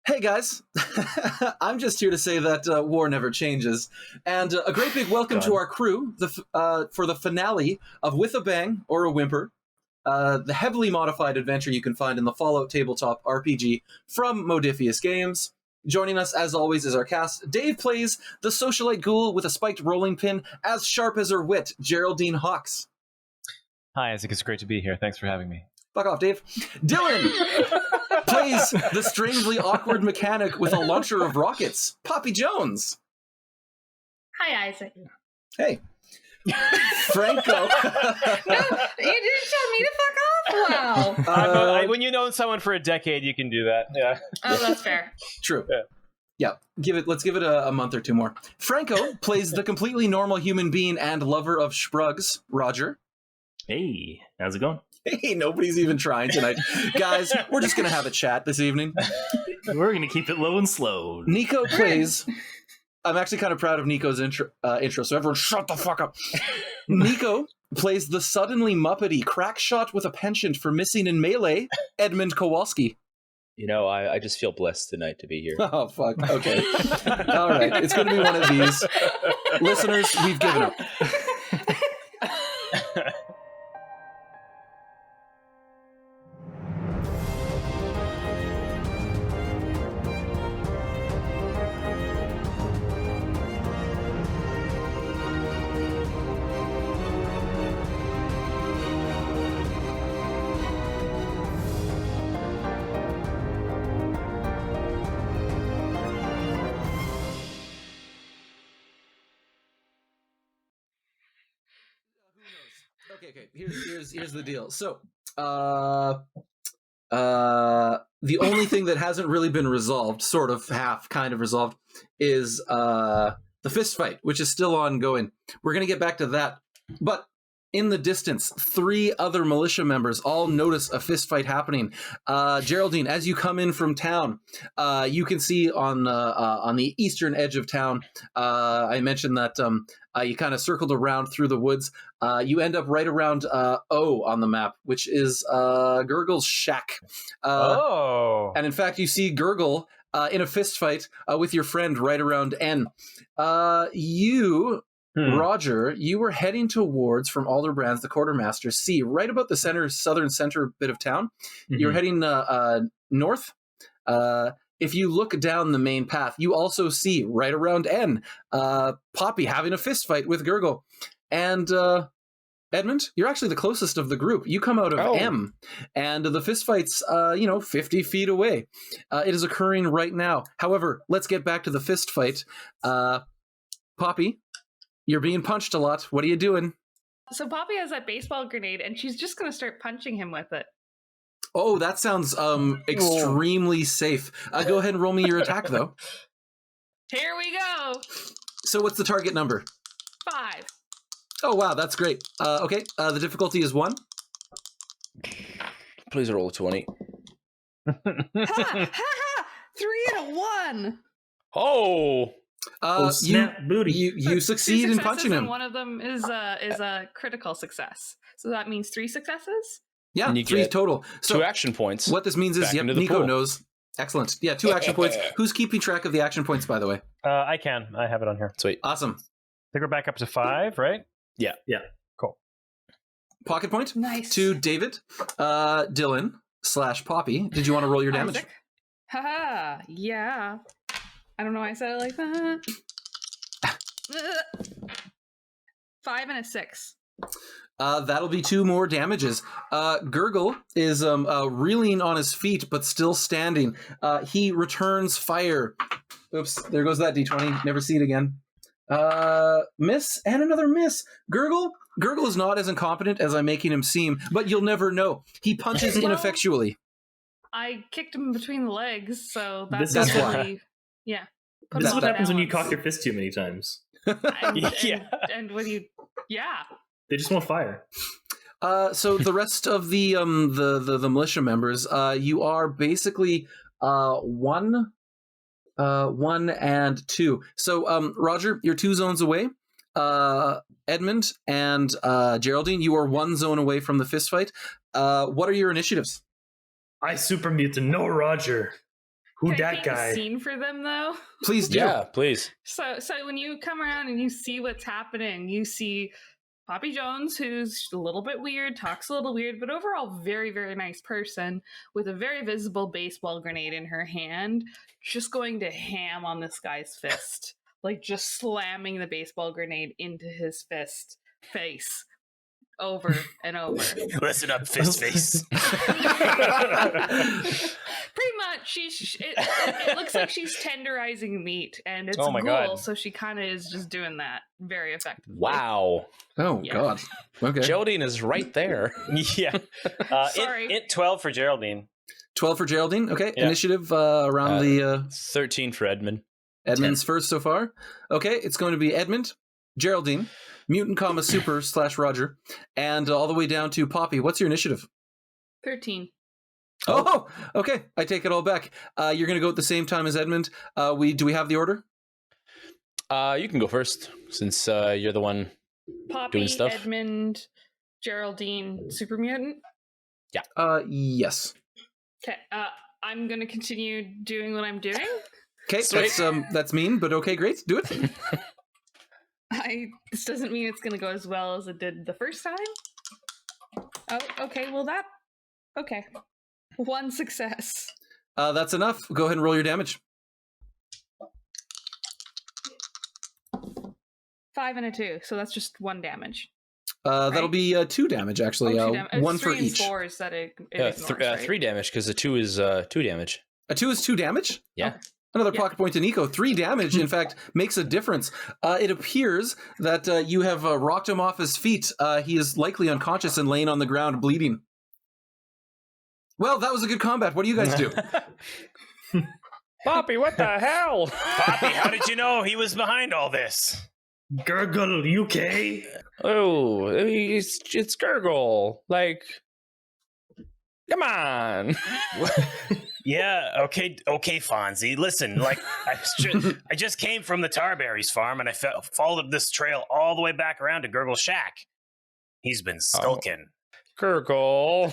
Hey guys, I'm just here to say that war never changes, and a great big welcome to our crew for the finale of With a Bang or a Whimper, the heavily modified adventure you can find in the Fallout tabletop RPG from Modifius Games. Joining us, as always, is our cast. Dave plays the socialite ghoul with a spiked rolling pin, as sharp as her wit, Geraldine Hawks. Hi, Isaac. It's great to be here. Thanks for having me. Fuck off, Dave. Dylan plays the strangely awkward mechanic with a launcher of rockets, Poppy Jones. Hi, Isaac. Hey. Franco. No, you didn't tell me to fuck off. Wow. When you know someone for a decade, you can do that. Yeah. Oh, that's fair. True. Yeah. Let's give it a month or two more. Franco plays the completely normal human being and lover of shrugs, Roger. Hey, how's it going? Hey, nobody's even trying tonight. Guys, we're just going to have a chat this evening. We're going to keep it low and slow. Nico plays... I'm actually kind of proud of Nico's intro, so everyone shut the fuck up. Nico plays the suddenly muppety crack shot with a penchant for missing in melee, Edmund Kowalski. You know, I just feel blessed tonight to be here. Oh, fuck. Okay. All right. It's going to be one of these. Listeners, we've given up. Okay. Here's the deal. So, the only thing that hasn't really been resolved, sort of half, kind of resolved, is the fist fight, which is still ongoing. We're gonna get back to that, but in the distance, 3 other militia members all notice a fist fight happening. Geraldine, as you come in from town, you can see on the eastern edge of town. I mentioned that you kind of circled around through the woods. You end up right around O on the map, which is Gurgle's shack. And in fact, you see Gurgle in a fist fight with your friend right around N. Roger, you were heading towards, from Alderbrands, the quartermaster, C, right about the southern center bit of town. Mm-hmm. You're heading north. If you look down the main path, you also see, right around N, Poppy having a fist fight with Gurgle. And Edmund, you're actually the closest of the group. You come out of M, and the fist fight's, 50 feet away. It is occurring right now. However, let's get back to the fist fight. Poppy, you're being punched a lot. What are you doing? So Poppy has that baseball grenade, and she's just going to start punching him with it. Oh, that sounds extremely safe. Go ahead and roll me your attack, though. Here we go. So what's the target number? 5. Oh, wow, that's great. Okay, the difficulty is 1. Please roll a 20. Ha! Ha! Ha! 3 and a 1. Oh! Snap booty. You succeed in punching him. And one of them is a critical success. So that means 3 successes? Yeah, 3 total. So 2 action points. What this means is, Nico knows. Excellent. Yeah, 2 action points. Who's keeping track of the action points, by the way? I can. I have it on here. Sweet. Awesome. I think we're back up to 5, right? Yeah. Cool. Pocket point. Nice. To David, Dylan / Poppy. Did you want to roll your damage? Haha. Yeah. I don't know why I said it like that. 5 and a 6. That'll be 2 more damages. Gurgle is reeling on his feet, but still standing. He returns fire. Oops, there goes that D20. Never see it again. Miss, and another miss. Gurgle is not as incompetent as I'm making him seem, but you'll never know. He punches ineffectually. I kicked him between the legs, so that's why. Yeah. This is what happens when you cock your fist too many times. And when you... Yeah. They just want fire. So the rest of the militia members, you are basically 1 and 2. So Roger, you're 2 zones away. Edmund and Geraldine, you are 1 zone away from the fist fight. What are your initiatives? I super mutant, no Roger. Who Can I that paint guy? a scene for them though? Please do. Yeah, please. So when you come around and you see what's happening, you see Poppy Jones, who's a little bit weird, talks a little weird, but overall very, very nice person with a very visible baseball grenade in her hand, just going to ham on this guy's fist. Like just slamming the baseball grenade into his face over and over. Listen up, fist face. Pretty much, it looks like she's tenderizing meat, and it's Oh my ghoul, God. so she kind of is just doing that very effectively. Wow. Oh Yeah. God. Okay. Geraldine is right there. Yeah. Sorry. Int 12 for Geraldine. 12 for Geraldine. Okay. Yeah. Initiative around the 13 for Edmund. Edmund's first so far. Okay, it's going to be Edmund, Geraldine, Mutant, Super / Roger, and all the way down to Poppy. What's your initiative? 13. Oh, okay. I take it all back. You're going to go at the same time as Edmund. Do we have the order? You can go first, since you're the one. Poppy, Doing stuff? Edmund, Geraldine, Super Mutant. Yes. Okay, I'm gonna continue doing what I'm doing. Okay, that's mean, but okay, great. Do it. This doesn't mean it's gonna go as well as it did the first time. Oh, okay. Well, okay. 1 success. That's enough. Go ahead and roll your damage. 5 and a 2, so that's just 1 damage. That'll Right? be 2 damage, actually. 2 damage. One It's for 3 and each. 4s that it Yeah, ignores, right? 3 damage, because the 2 is 2 damage. A 2 is 2 damage? Yeah. Another Yeah. pocket point to Nico. 3 damage, in fact, makes a difference. It appears that you have rocked him off his feet. He is likely unconscious and laying on the ground bleeding. Well, that was a good combat. What do you guys do? Poppy, what the hell? Poppy, how did you know he was behind all this? Gurgle, UK. Oh, it's Gurgle. Like, come on. Yeah, okay, Fonzie. Listen, like, I just came from the Tarberries farm, and I followed this trail all the way back around to Gurgle's shack. He's been skulking. Gurgle.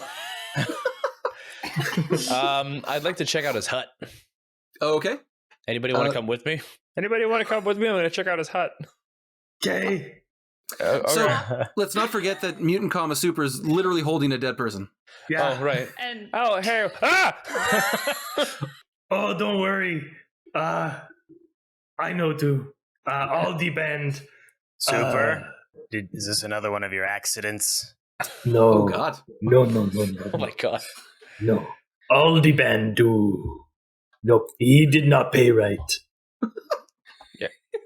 I'd like to check out his hut. Okay. Anybody want to come with me? Anybody want to come with me? I'm going to check out his hut. Okay. So Okay. let's not forget that Mutant, Super is literally holding a dead person. Yeah. Oh, right. And Oh, hey. Ah! Oh, don't worry. I know too. I'll debend. Super. Is this another one of your accidents? No. Oh, God. No. Oh, my God. No. I'll debend do. Nope. He did not pay right.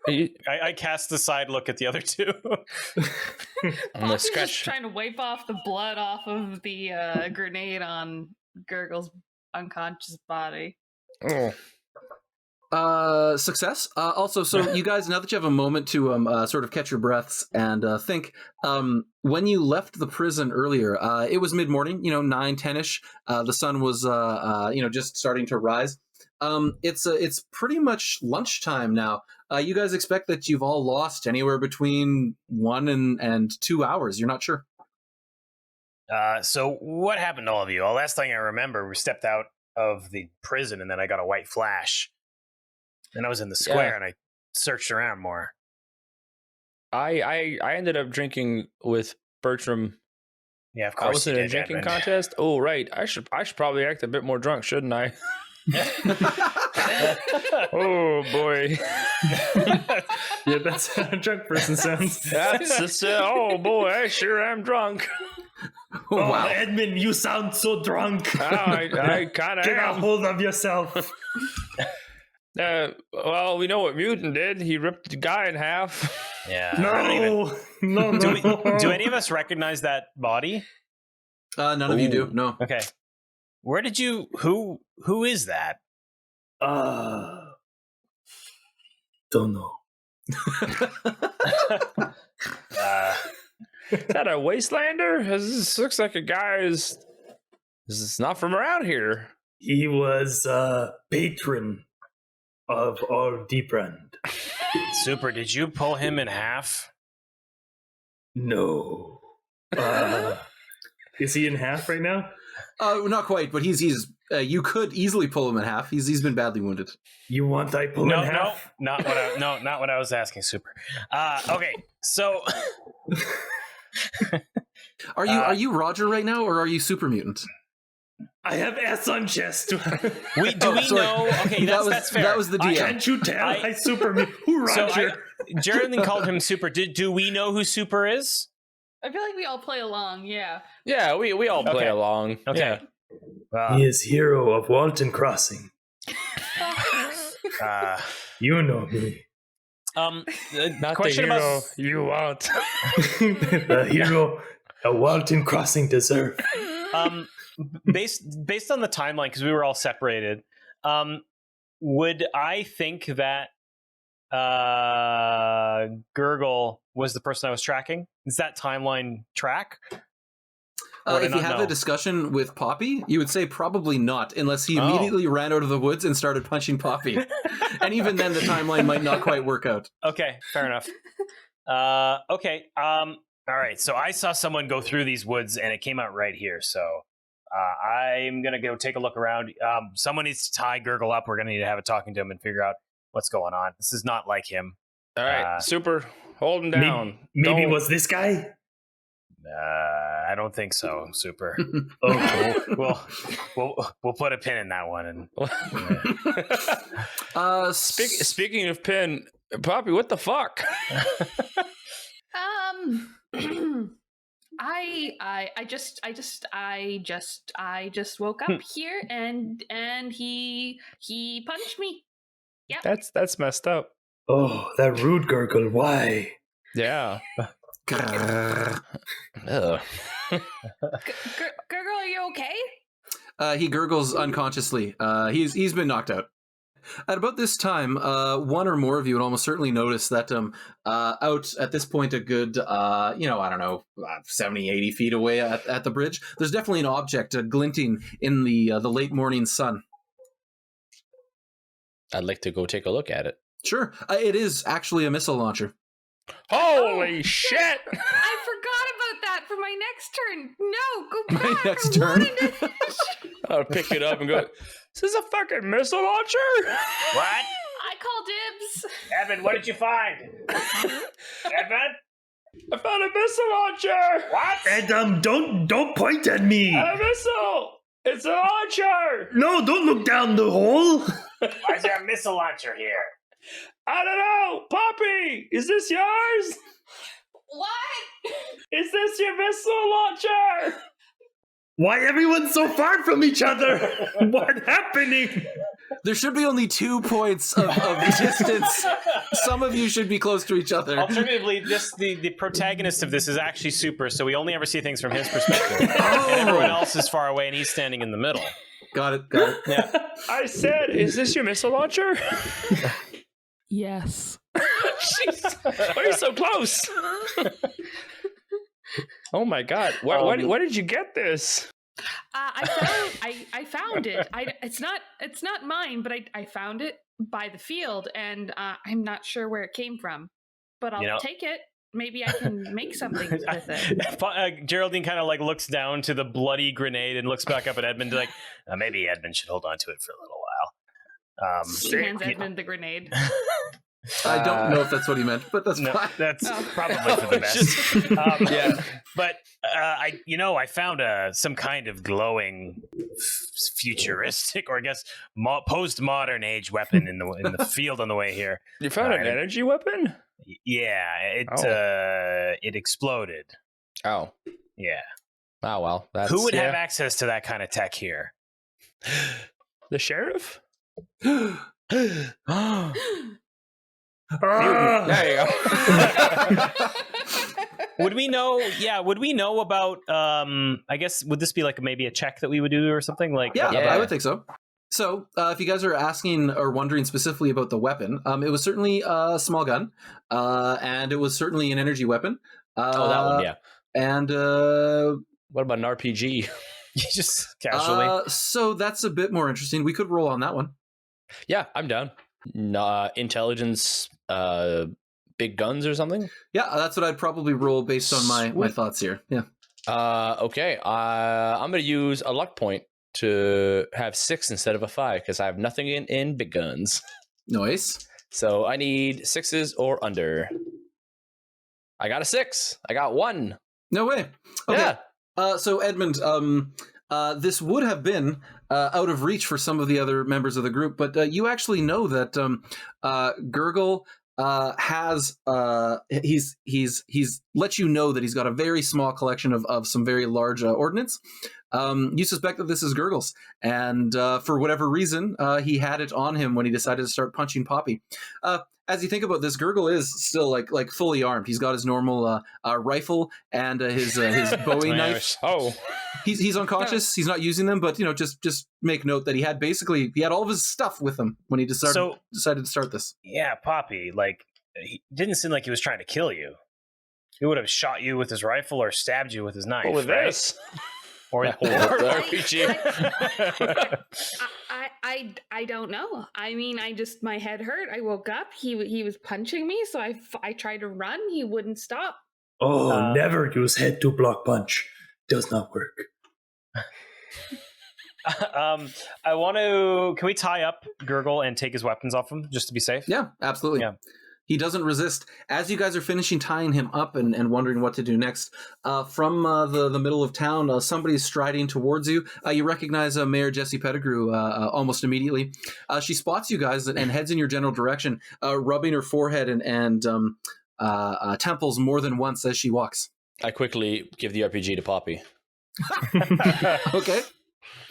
I cast a side look at the other two. I'm going to Poppy's just scratch. trying to wipe off the blood off of the grenade on Gurgle's unconscious body. Oh. Success. Also, so you guys, now that you have a moment to sort of catch your breaths and think, when you left the prison earlier, it was mid-morning, 9, 10-ish. The sun was, just starting to rise. It's pretty much lunchtime now. You guys expect that you've all lost anywhere between 1 and 2 hours. You're not sure. So what happened to all of you? Well, last thing I remember, we stepped out of the prison, and then I got a white flash. Then I was in the square, and I searched around more. I ended up drinking with Bertram. Yeah, of I course. was you in a did, drinking Edmund. contest. Oh, right. I should probably act a bit more drunk, shouldn't I? Oh boy. Yeah, that's how a drunk person sounds. Oh boy, I sure am drunk. Oh, wow. Edmund, you sound so drunk. I kind of Get a am. hold of yourself. Well, we know what Mutant did. He ripped the guy in half. Yeah. I don't even- No. Do any of us recognize that body? None of you do. Ooh. No. Okay. Where did you? Who is that? Don't know. Is that a Wastelander? This looks like a guy who's... This is not from around here. He was patron of our Deeprand. Super. Did you pull him in half? No. Is he in half right now? Not quite, but he's You could easily pull him in half. He's been badly wounded. You want I pull in half? Not what I was asking. Super. Okay, so Are you Roger right now, or are you super mutant? I have S on chest. do we sorry. know? Okay, that's fair. That was the DM. Can't you tell? I super me. Who Roger? Geraldine called him Super. Do we know who Super is? I feel like we all play along. Yeah. Yeah, we all play Okay. along. Okay. He is hero of Walton Crossing. You know me. Not Question the hero about you want. The hero a Walton Crossing deserve. based on the timeline, because we were all separated, would I think that Gurgle was the person I was tracking? Is that timeline track? If you have a discussion with Poppy, you would say probably not, unless he immediately ran out of the woods and started punching Poppy. And even then, the timeline might not quite work out. Okay, fair enough. Okay. All right. So I saw someone go through these woods, and it came out right here. So I'm gonna go take a look around. Someone needs to tie Gurgle up. We're gonna need to have a talking to him and figure out what's going on. This is not like him. All right, Super, hold him down. Maybe it was this guy? I don't think so, Super. Okay. We'll put a pin in that one. And Speaking of pin, Poppy, what the fuck? I just woke up here and he punched me. Yeah. That's messed up. Oh, that rude gurgle. Why? Yeah. Ugh. Gurgle, are you okay? He gurgles unconsciously. He's been knocked out. At about this time, one or more of you would almost certainly notice that out at this point a good, 70, 80 feet away at the bridge, there's definitely an object glinting in the late morning sun. I'd like to go take a look at it. Sure. It is actually a missile launcher. Holy shit! I forgot about that for my next turn. No, go back. My next I turn? wanted to- I'll pick it up and go, is this a fucking missile launcher? What? I call dibs. Evan, what did you find? Evan? I found a missile launcher! What? And don't point at me. A missile! It's a launcher! No, don't look down the hole. Why is there a missile launcher here? I don't know! Poppy! Is this yours? What? Is this your missile launcher? Why everyone's so far from each other? What's happening? There should be only 2 points of distance. Some of you should be close to each other. Alternatively, the protagonist of this is actually Super, so we only ever see things from his perspective. Oh. And everyone else is far away, and he's standing in the middle. Got it. Yeah. I said, is this your missile launcher? Yes. Jeez. Why are you so close? Oh my god! Why did you get this? I found it. It's not mine, but I found it by the field, and I'm not sure where it came from. But I'll take it. Maybe I can make something with it. Geraldine kind of like looks down to the bloody grenade and looks back up at Edmund like, maybe Edmund should hold on to it for a little while. She hands Edmund the grenade. I don't know if that's what he meant, but that's fine. That's probably for the best. Yeah, but I found some kind of glowing, futuristic, or I guess post-modern age weapon in the field on the way here. You found an energy weapon? Yeah, it exploded. Oh, yeah. Oh well, that's, who would have access to that kind of tech here? The sheriff? There you go. Would we know? Yeah, would we know about? I guess would this be like maybe a check that we would do or something like? Yeah, I would think so. So, if you guys are asking or wondering specifically about the weapon, it was certainly a small gun, and it was certainly an energy weapon. That one, yeah. And what about an RPG? Just casually. So that's a bit more interesting. We could roll on that one. Yeah, I'm down. Intelligence, big guns or something? Yeah, that's what I'd probably roll based on my thoughts here. Yeah. Okay. I'm going to use a luck point to have 6 instead of a 5 because I have nothing in big guns. Nice. So I need 6s or under. I got a 6. I got 1. No way. Okay. Yeah. So Edmund, this would have been out of reach for some of the other members of the group, but you actually know that Gurgle has he's let you know that he's got a very small collection of some very large ordnance. You suspect that this is Gurgle's, and for whatever reason, he had it on him when he decided to start punching Poppy. As you think about this, Gurgle is still like fully armed. He's got his normal rifle and his Bowie knife. Oh, He's unconscious. He's not using them, but just make note that he had all of his stuff with him when he decided to start this. Yeah, Poppy, like, he didn't seem like he was trying to kill you. He would have shot you with his rifle or stabbed you with his knife. what was right? this? Or the RPG. I don't know. I mean, my head hurt. I woke up. He was punching me, so I tried to run. He wouldn't stop. Oh, never use head to block punch. Does not work. I want to. Can we tie up Gurgle and take his weapons off him just to be safe? Yeah, absolutely. Yeah. He doesn't resist. As you guys are finishing tying him up and wondering what to do next, from the middle of town, somebody is striding towards you. You recognize Mayor Jessie Pettigrew almost immediately. She spots you guys and heads in your general direction, rubbing her forehead and temples more than once as she walks. I quickly give the RPG to Poppy. Okay.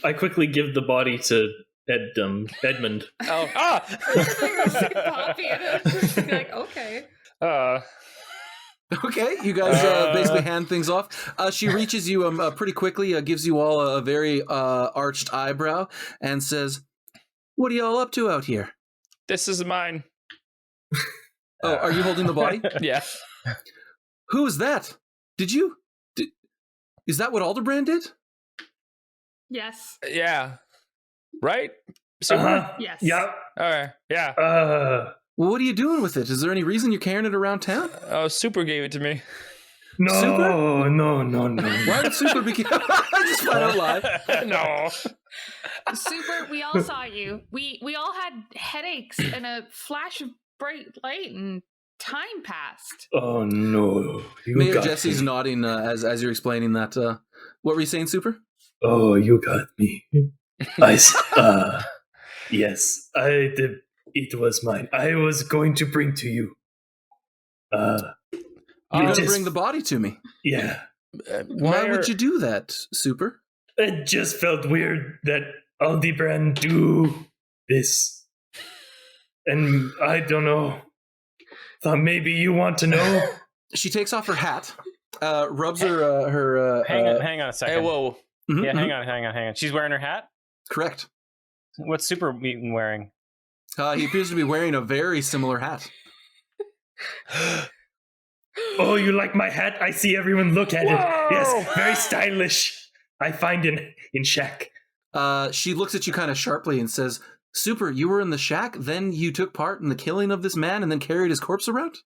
I quickly give the body to Edmund. Oh, Poppy, and I was just like, okay. Okay, you guys basically hand things off. She reaches you pretty quickly, gives you all a very arched eyebrow, and says, "What are y'all up to out here?" this is mine. Oh, are you holding the body? Yeah. Who is that? Is that what Aldebrand did? Yes. Yeah. Right? Super? Yes. Yeah. All right. Yeah. Well, what are you doing with it? Is there any reason you're carrying it around town? Oh, Super gave it to me. No, Super? no. Why would Super be... I just flat out lie. No. Super, we all saw you. We all had headaches and a flash of bright light, and time passed. Oh no. Mayor Jesse's nodding as you're explaining that. What were you saying, Super? Oh, you got me. Yes, I did. It was mine. I was going to bring to you. You're going to bring the body to me? Yeah. Why would you do that, Super? It just felt weird that Aldebrand do this. And I don't know. Thought maybe you want to know. She takes off her hat, rubs her hang on a second. Hey, whoa. Mhm, Yeah, mhm. hang on. She's wearing her hat? Correct. What's Super Mutant wearing? He appears to be wearing a very similar hat. Oh, you like my hat? I see everyone look at it. Yes, very stylish. I find in shack. She looks at you kind of sharply and says, "Super, you were in the shack, then you took part in the killing of this man and then carried his corpse around?"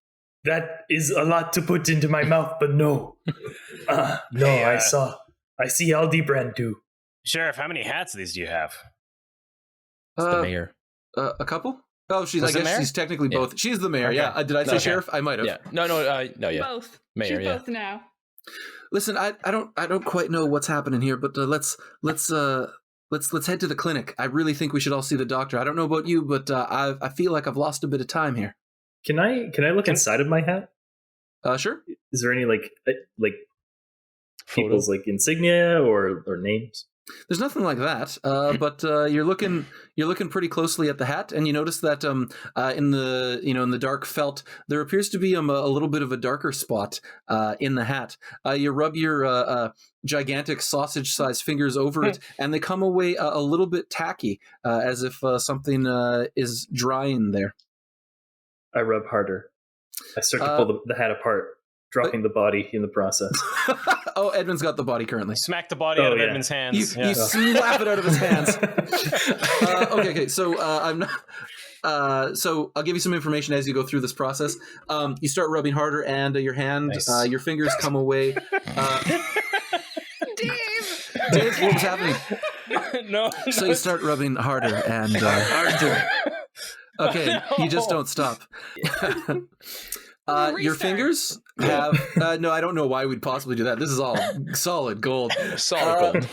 That is a lot to put into my mouth, but no. No, I see Aldebrand do. Sheriff, how many hats of these do you have? It's the mayor. A couple? Oh, I Was it guess mayor? she's technically Yeah. both. She's the mayor, Okay. yeah. Did I say Okay. sheriff? I might have. Yeah. No, yeah. Both. Mayor, She's yeah. both now. Listen, I don't quite know what's happening here, but let's head to the clinic. I really think we should all see the doctor. I don't know about you, but I feel like I've lost a bit of time here. Can I look inside of my hat? Sure. Is there any like people's like insignia or names? There's nothing like that, but you're looking pretty closely at the hat, and you notice that in the dark felt there appears to be a little bit of a darker spot in the hat. You rub your gigantic sausage-sized fingers over it, and they come away a little bit tacky, as if something is drying there. I rub harder. I start to pull the hat apart, dropping the body in the process. Oh, Edmund's got the body currently. Smack the body out of Edmund's hands. You slap it out of his hands. Okay. So I'm not. So I'll give you some information as you go through this process. You start rubbing harder, and your hand, Nice. your fingers come away. Dave! Dave, what was happening? No. So you start rubbing harder and Arthur. okay, you just don't stop. Your Restart. fingers have no, I don't know why we'd possibly do that. This is all solid gold. Solid gold.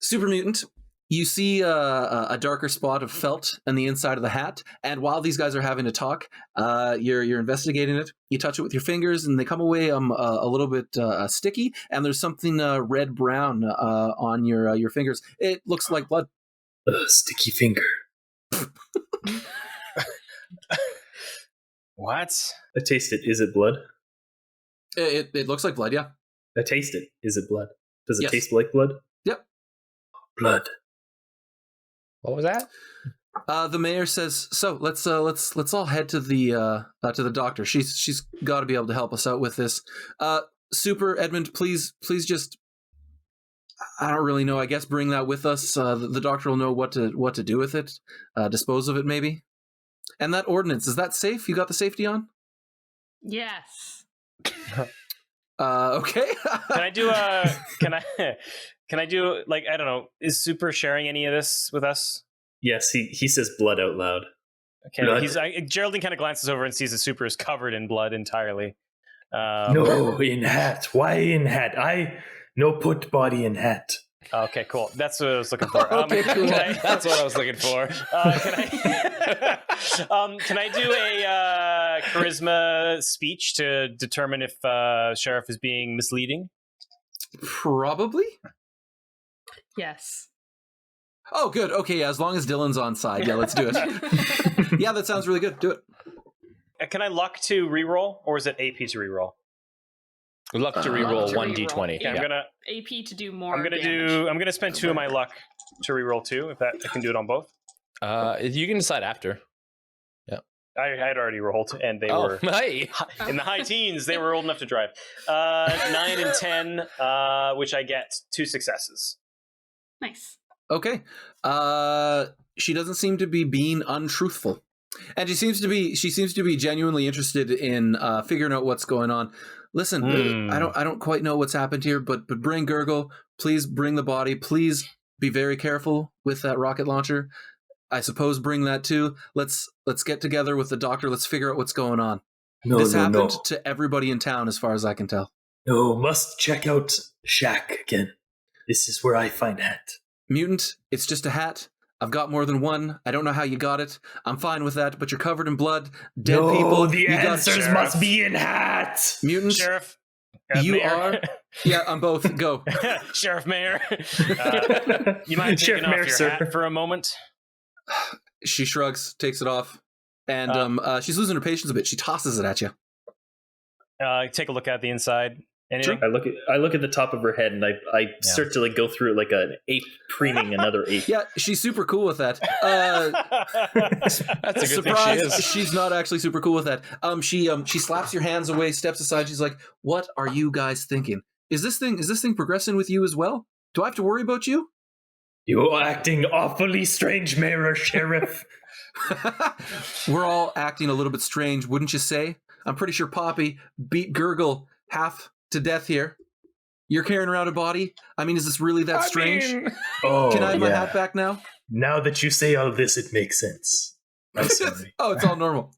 Super mutant. You see a darker spot of felt on the inside of the hat, and while these guys are having a talk, you're investigating it. You touch it with your fingers, and they come away a little bit sticky. And there's something red brown on your fingers. It looks like blood. Sticky finger. What? I taste it. Is it blood? It looks like blood. Yeah. I taste it. Is it blood? Does it Yes. taste like blood? Yep. Blood. What was that? The mayor says, "So let's all head to the doctor. She's got to be able to help us out with this." Super Edmund, please just. I don't really know. I guess bring that with us. The doctor will know what to do with it. Dispose of it, maybe. And that ordinance, is that safe? You got the safety on? Yes. Okay. Can I do can I do like I don't know? Is Super sharing any of this with us? Yes, he says blood out loud. Okay, Blood. Geraldine kind of glances over and sees that Super is covered in blood entirely. No, in hat. Why in hat? I no put body in hat. Okay, cool. That's what I was looking for. Okay, cool. That's what I was looking for. Can I do a charisma speech to determine if Sheriff is being misleading? Probably. Yes. Oh, good. Okay, yeah, as long as Dylan's on side, yeah, let's do it. Yeah, that sounds really good. Do it. Can I luck to reroll, or is it AP to reroll? Luck to Luck reroll to 1d20. reroll. Okay, I'm gonna AP to do more. I'm damage. gonna spend 2 of my luck to reroll 2. If that I can do it on both. You can decide after. I had already rolled, and they were hey. in the high teens. They were old enough to drive. 9 and 10, which I get 2 successes. Nice. Okay. She doesn't seem to be being untruthful. And she seems to be genuinely interested in figuring out what's going on. Listen, I don't quite know what's happened here, but bring Gurgle. Please bring the body. Please be very careful with that rocket launcher. I suppose bring that too. Let's get together with the doctor. Let's figure out what's going on. This happened to everybody in town, as far as I can tell. No, must check out Shack again. This is where I find hat. Mutant, it's just a hat. I've got more than one. I don't know how you got it. I'm fine with that, but you're covered in blood. Dead no, people. the answers must be in hat. Mutant, Sheriff, you Mayor. are. Yeah, on both. Go. Sheriff Mayor. You mind Sheriff taking Mayor, off your sir. hat for a moment? She shrugs, takes it off, and she's losing her patience a bit. She tosses it at you. Take a look at the inside. Anything? I look at the top of her head and I start to like go through it like an ape preening another ape. Yeah, she's super cool with that. That's a good Surprise! thing she is. She's not actually super cool with that. She slaps your hands away, steps aside. She's like, "What are you guys thinking? Is this thing progressing with you as well? Do I have to worry about you?" You're acting awfully strange, Mayor Sheriff. We're all acting a little bit strange, wouldn't you say? I'm pretty sure Poppy beat Gurgle half to death here. You're carrying around a body? I mean, is this really that strange? Oh, Can I have my yeah. hat back now? Now that you say all this, it makes sense. I'm sorry. Oh, it's all normal.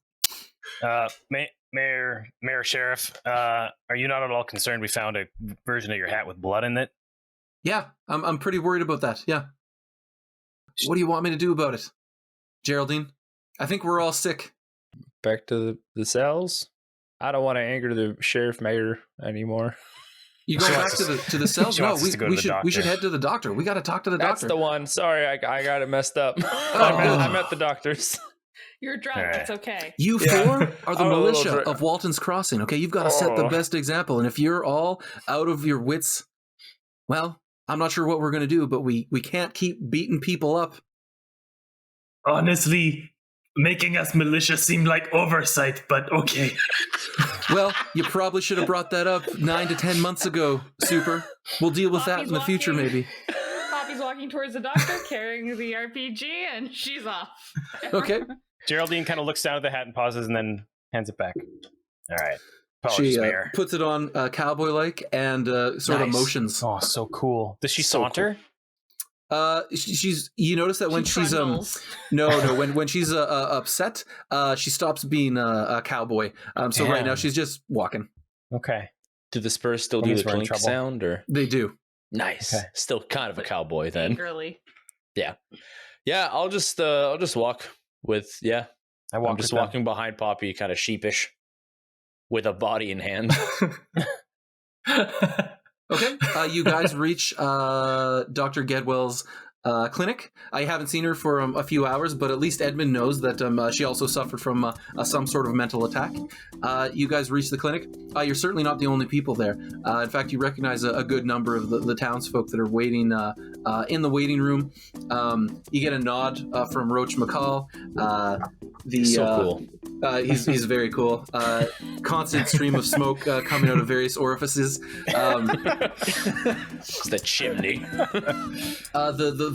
Mayor Sheriff, are you not at all concerned we found a version of your hat with blood in it? Yeah, I'm pretty worried about that. Yeah. What do you want me to do about it, Geraldine? I think we're all sick. Back to the cells. I don't want to anger the sheriff mayor anymore. You go She back wants to the cells? she No, wants us to go to the we should doctor. head to the doctor. We got to talk to the That's doctor. the one. Sorry, I got it messed up. I'm at the doctor's. You're drunk. Alright. It's okay. You Yeah. four are the I'm a little militia dri- of Walton's Crossing, okay? You've got to set the Oh. best example. And if you're all out of your wits, well, I'm not sure what we're going to do, but we can't keep beating people up. Honestly, making us militia seemed like oversight, but okay. Well, you probably should have brought that up 9 to 10 months ago, Super. We'll deal with that Poppy's in the future, walking. maybe. Poppy's walking towards the doctor, carrying the RPG, and she's off. Okay. Geraldine kind of looks down at the hat and pauses, and then hands it back. All right. Apologies, She Mayor. puts it on cowboy-like and sort of Nice. motions. Oh, so cool. Does she So saunter? She's. You notice that when she's trundles. when she's upset, she stops being a cowboy. So right now Damn. she's just walking. Okay. Do the spurs still That do means the we're in clink trouble. sound, or They do. nice? Okay. Still kind of a cowboy then. Angrily. Yeah. I'll just walk with I'm just walking behind Poppy, kind of sheepish, with a body in hand. Okay. You guys reach Dr. Gedwell's clinic. I haven't seen her for a few hours, but at least Edmund knows that she also suffered from some sort of mental attack. You guys reach the clinic. You're certainly not the only people there. In fact, you recognize a good number of the townsfolk that are waiting in the waiting room. You get a nod from Roach McCall. So cool. He's very cool. Constant stream of smoke coming out of various orifices. It's the chimney.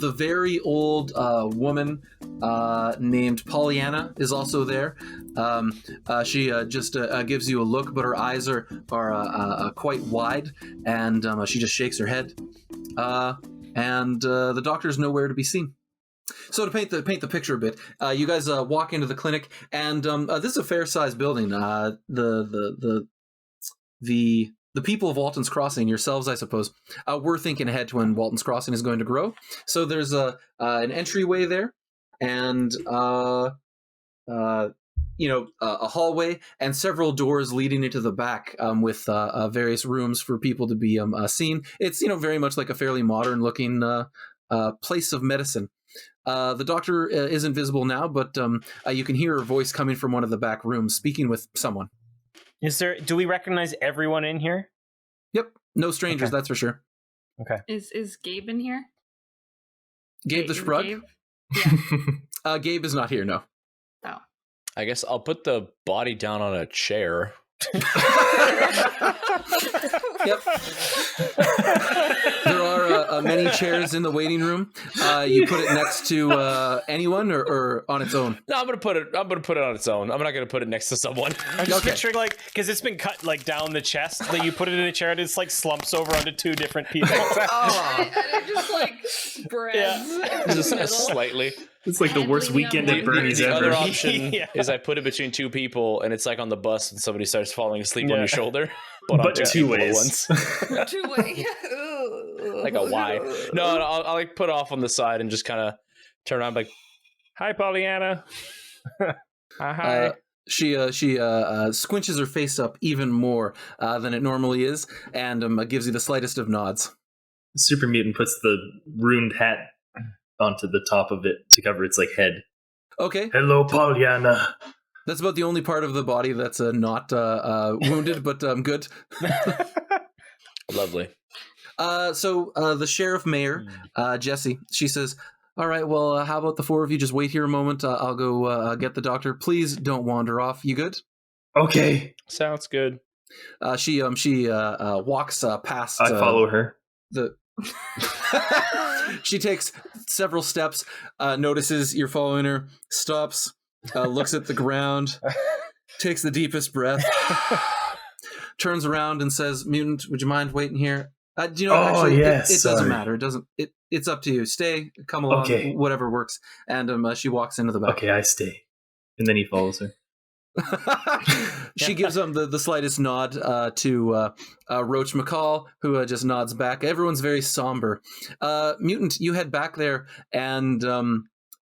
The very old woman named Pollyanna is also there. She just gives you a look, but her eyes are quite wide, and she just shakes her head. And the doctor's nowhere to be seen. So to paint the picture a bit, you guys walk into the clinic, and this is a fair-sized building. The people of Walton's Crossing, yourselves, I suppose, we're thinking ahead to when Walton's Crossing is going to grow. So there's an entryway there, and a hallway, and several doors leading into the back with various rooms for people to be seen. It's very much like a fairly modern-looking place of medicine. The doctor isn't visible now, but you can hear her voice coming from one of the back rooms, speaking with someone. Do we recognize everyone in here? Yep, no strangers, Okay. that's for sure. Okay. Is Gabe in here? Gabe the Is Sprug? Gabe? Yeah. Gabe is not here, no. Oh. I guess I'll put the body down on a chair. Yep. There are many chairs in the waiting room. You put it next to anyone or on its own? No, I'm gonna put it on its own. I'm not gonna put it next to someone. I'm just Okay. picturing because it's been cut down the chest. That you put it in a chair and it's slumps over onto two different people. And it just spreads. in the Just middle. slightly. It's like the Head worst leaning weekend on at one Bernie's The other ever. option Yeah. is I put it between two people, and it's like on the bus, and somebody starts falling asleep on Yeah. your shoulder. But on two two people at ways. once. Two-way. Like a Y. No, I'll put off on the side and just kind of turn around, like, "Hi, Pollyanna." Hi. She squinches her face up even more than it normally is, and gives you the slightest of nods. Super Mutant puts the ruined hat onto the top of it to cover its head. Okay, Hello, Pollyanna. that's about the only part of the body that's not wounded, but good. Lovely. So the sheriff mayor, Jesse, she says, "All right, well, how about the four of you just wait here a moment? I'll go get the doctor. Please don't wander off. You good?" Okay, Sounds good. She walks past. I follow her. She takes several steps, notices you're following her, stops, looks at the ground, takes the deepest breath, turns around and says, "Mutant, would you mind waiting here?" Actually, yes, it doesn't sorry. matter. It's up to you. Stay, come along, Okay. whatever works. And she walks into the back. Okay, I stay. And then he follows her. She gives him the slightest nod to Roach McCall, who just nods back. Everyone's very somber. Mutant, you head back there, and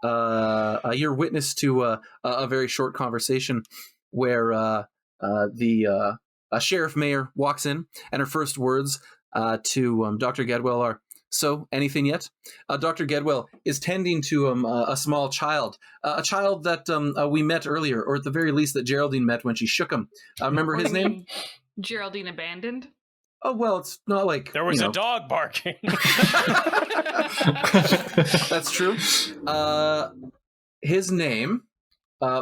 you're witness to a very short conversation where the sheriff mayor walks in, and her first words to Dr. Gedwell are, "So, anything yet?" Dr. Gedwell is tending to a small child, a child that we met earlier, or at the very least that Geraldine met when she shook him. Remember his name? Geraldine abandoned. Oh, well, it's not like... There was a dog barking. That's true. His name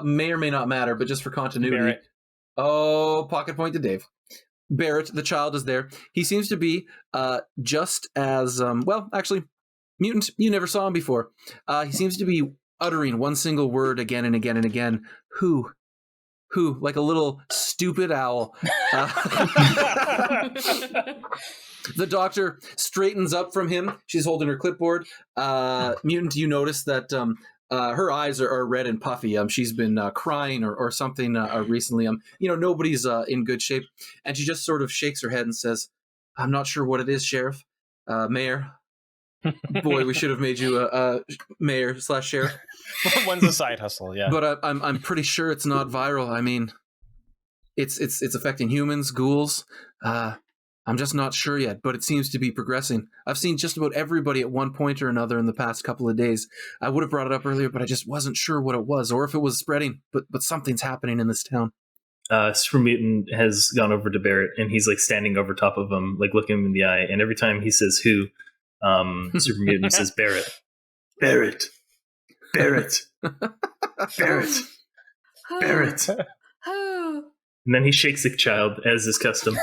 may or may not matter, but just for continuity... Barrett. Oh, pocket point to Dave. Barrett, the child, is there. He seems to be just as... well, actually, Mutant, you never saw him before. He seems to be uttering one single word again and again and again. Who, like a little stupid owl. The doctor straightens up from him. She's holding her clipboard. Mutant, you notice that her eyes are red and puffy. She's been crying or something recently. Nobody's in good shape. And she just sort of shakes her head and says, I'm not sure what it is, Sheriff. Mayor. Boy, we should have made you a mayor/sheriff. One's a side hustle, yeah. But I'm pretty sure it's not viral. I mean, it's affecting humans, ghouls. I'm just not sure yet, but it seems to be progressing. I've seen just about everybody at one point or another in the past couple of days. I would have brought it up earlier, but I just wasn't sure what it was or if it was spreading. But something's happening in this town. Super Mutant has gone over to Barrett, and he's like standing over top of him, like looking him in the eye. And every time he says "who," Super Mutant says Barrett, Barrett, Barrett, Barrett, Barrett. And then he shakes the child, as is custom.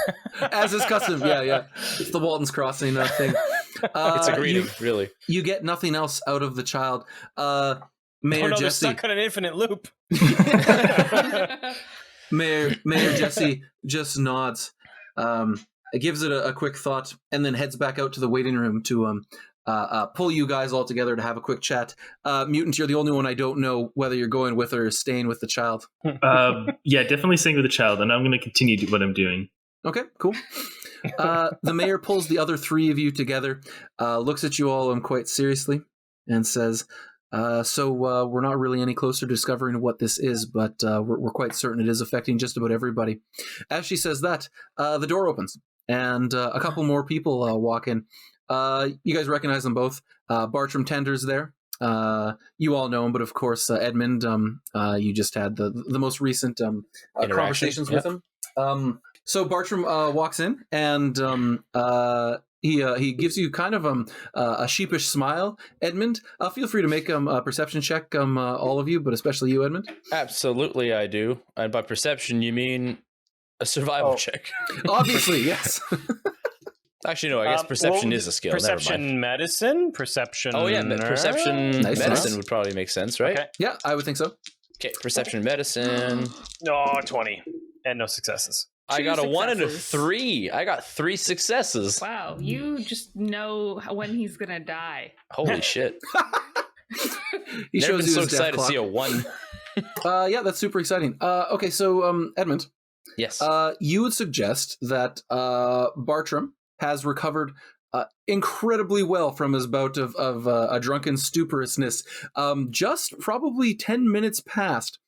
As is custom, yeah. It's the Walton's Crossing thing. It's a greeting, really. You get nothing else out of the child. Mayor They're Jesse. stuck on an infinite loop. Mayor Jesse just nods, gives it a quick thought, and then heads back out to the waiting room to pull you guys all together to have a quick chat. Mutant, you're the only one I don't know whether you're going with or staying with the child. Yeah, definitely staying with the child, and I'm going to continue what I'm doing. Okay, cool. The mayor pulls the other three of you together, looks at you all quite seriously, and says, so we're not really any closer to discovering what this is, but we're quite certain it is affecting just about everybody. As she says that, the door opens, and a couple more people walk in. You guys recognize them both. Bartram Tender's there. You all know him, but of course, Edmund, you just had the most recent conversations with him. So Bartram walks in, and he gives you kind of a sheepish smile. Edmund, feel free to make a perception check, all of you, but especially you, Edmund. Absolutely, I do. And by perception, you mean a survival check. Obviously, yes. Actually, no, I guess perception is a skill. Perception medicine? Perception... Oh, yeah, perception medicine nice. would probably make sense, right? Okay. Yeah, I would think so. Okay, perception medicine. No, 20. And no successes. I got a 1 and a successes. 3. I got 3 successes. Wow, you just know when he's gonna die. Holy shit. He Never shows been you so his death excited to clock. see a 1. Yeah, that's super exciting. Okay, so Edmund, Yes. you would suggest that Bartram has recovered incredibly well from his bout of a drunken stuporousness, just probably 10 minutes past.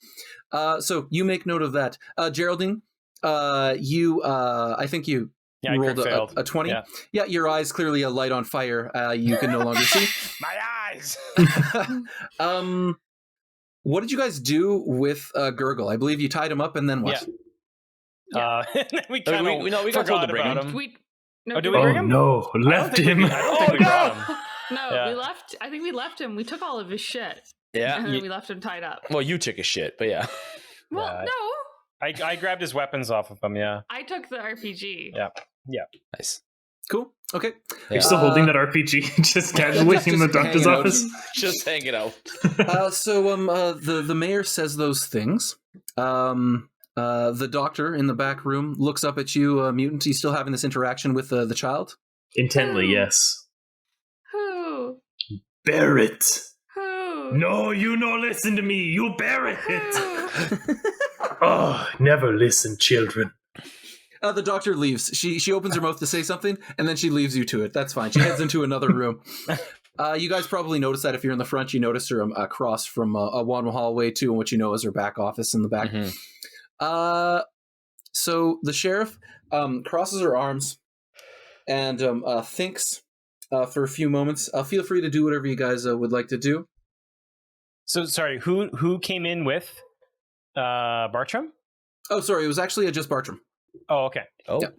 So you make note of that. Geraldine, you, I think you rolled a 20. Yeah, your eyes clearly a light on fire. You can no longer see. My eyes! What did you guys do with Gurgle? I believe you tied him up, and then what? We kind of we got told to bring about him. him. No, do we Oh bring him? no, left him. I don't think we brought him. No, Yeah. we left. I think we left him. We took all of his shit. Yeah. And then we left him tied up. Well, you took a shit, but yeah. Well, Yeah. no. I grabbed his weapons off of him, yeah. I took the RPG. Yeah. Nice. Cool. Okay. You're still holding that RPG, just casually in the just doctor's hanging out. office. Just hanging out. The mayor says those things. The doctor in the back room looks up at you, Mutant. He's still having this interaction with the child. Intently, yes. Who? Barrett. Who? No, you no listen to me. You Barrett. Who? Oh, never listen, children. The doctor leaves. She opens her mouth to say something, and then she leaves you to it. That's fine. She heads into another room. You guys probably notice that if you're in the front, you notice her across from a one hallway to what you know is her back office in the back. Mhm. So the sheriff crosses her arms and thinks for a few moments. Feel free to do whatever you guys would like to do. So, sorry, who came in with Bartram? Oh, sorry, it was actually just Bartram. Oh, okay. Oh. Yeah.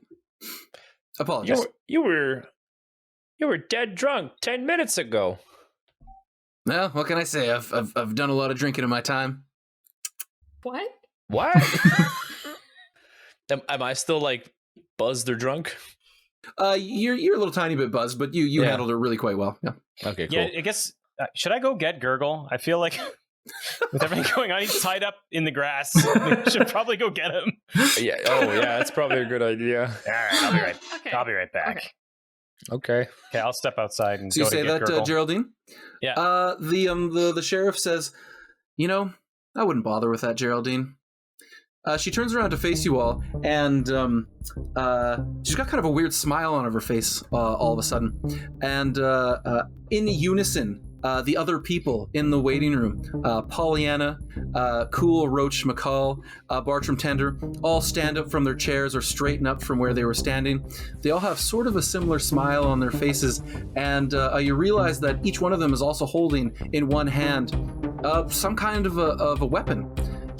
Apologize. You were dead drunk 10 minutes ago. Well, what can I say? I've done a lot of drinking in my time. What? What? Am I still like buzzed or drunk? You're a little tiny bit buzzed, but you Yeah. handled it really quite well. Yeah. Okay, cool. Yeah, I guess, should I go get Gurgle? I feel like with everything going on, he's tied up in the grass. We should probably go get him. Yeah. Oh, yeah. That's probably a good idea. All right, I'll be right. Okay. I'll be right back. Okay. Okay. Okay, I'll step outside and So you go say to get that, Gurgle. Geraldine? Yeah. The sheriff says, I wouldn't bother with that, Geraldine. She turns around to face you all, and she's got kind of a weird smile on her face all of a sudden. And in unison, the other people in the waiting room, Pollyanna, Cool Roach McCall, Bartram Tender, all stand up from their chairs or straighten up from where they were standing. They all have sort of a similar smile on their faces, and you realize that each one of them is also holding in one hand some kind of a weapon.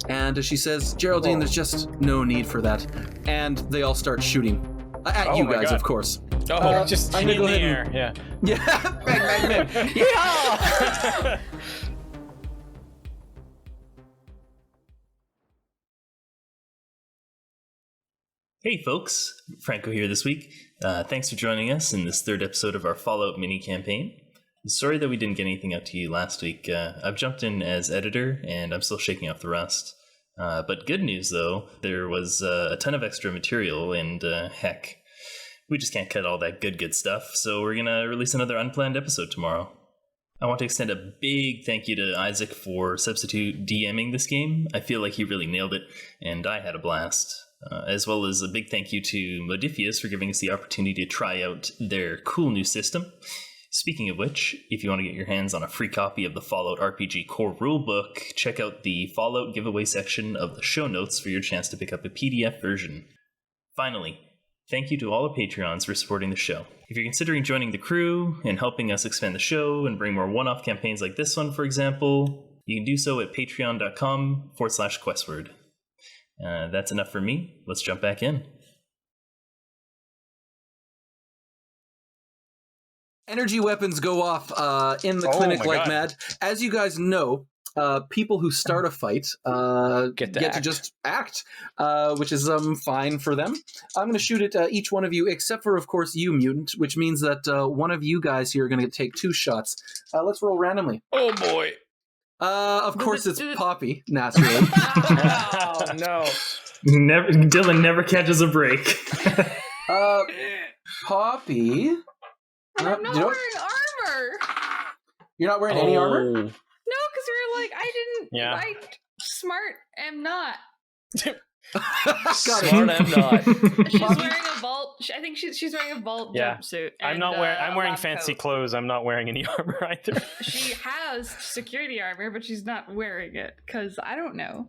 And she says, Geraldine, there's just no need for that. And they all start shooting. At you guys, God. of course. Oh, just I'm in gonna go the ahead air. Yeah. Bang, bang, bang. Yeah! Hey folks, Franco here this week. Thanks for joining us in this third episode of our Fallout mini campaign. Sorry that we didn't get anything out to you last week. I've jumped in as editor and I'm still shaking off the rust. But good news though, there was a ton of extra material and heck, we just can't cut all that good stuff, so we're gonna release another unplanned episode tomorrow. I want to extend a big thank you to Isaac for substitute DMing this game. I feel like he really nailed it, and I had a blast. As well as a big thank you to Modifius for giving us the opportunity to try out their cool new system. Speaking of which, if you want to get your hands on a free copy of the Fallout RPG core rulebook, check out the Fallout giveaway section of the show notes for your chance to pick up a PDF version. Finally, thank you to all the Patreons for supporting the show. If you're considering joining the crew and helping us expand the show and bring more one-off campaigns like this one, for example, you can do so at patreon.com/Questward. That's enough for me. Let's jump back in. Energy weapons go off in the Oh clinic my like God. mad. As you guys know, people who start a fight Get to to act. just act, which is fine for them. I'm going to shoot at each one of you, except for, of course, you, Mutant, which means that one of you guys here are going to take 2 shots. Let's roll randomly. Oh boy. Of course, it's Poppy, naturally. Oh, no. Dylan never catches a break. Poppy... I'm not you know- wearing armor. You're not wearing any armor? No, because you're like, I didn't. Yeah. I smart am not. Got Smart it. am not. She's wearing a vault. I think she's wearing a vault Yeah. jumpsuit. I'm wearing fancy clothes. I'm not wearing any armor either. She has security armor, but she's not wearing it because I don't know.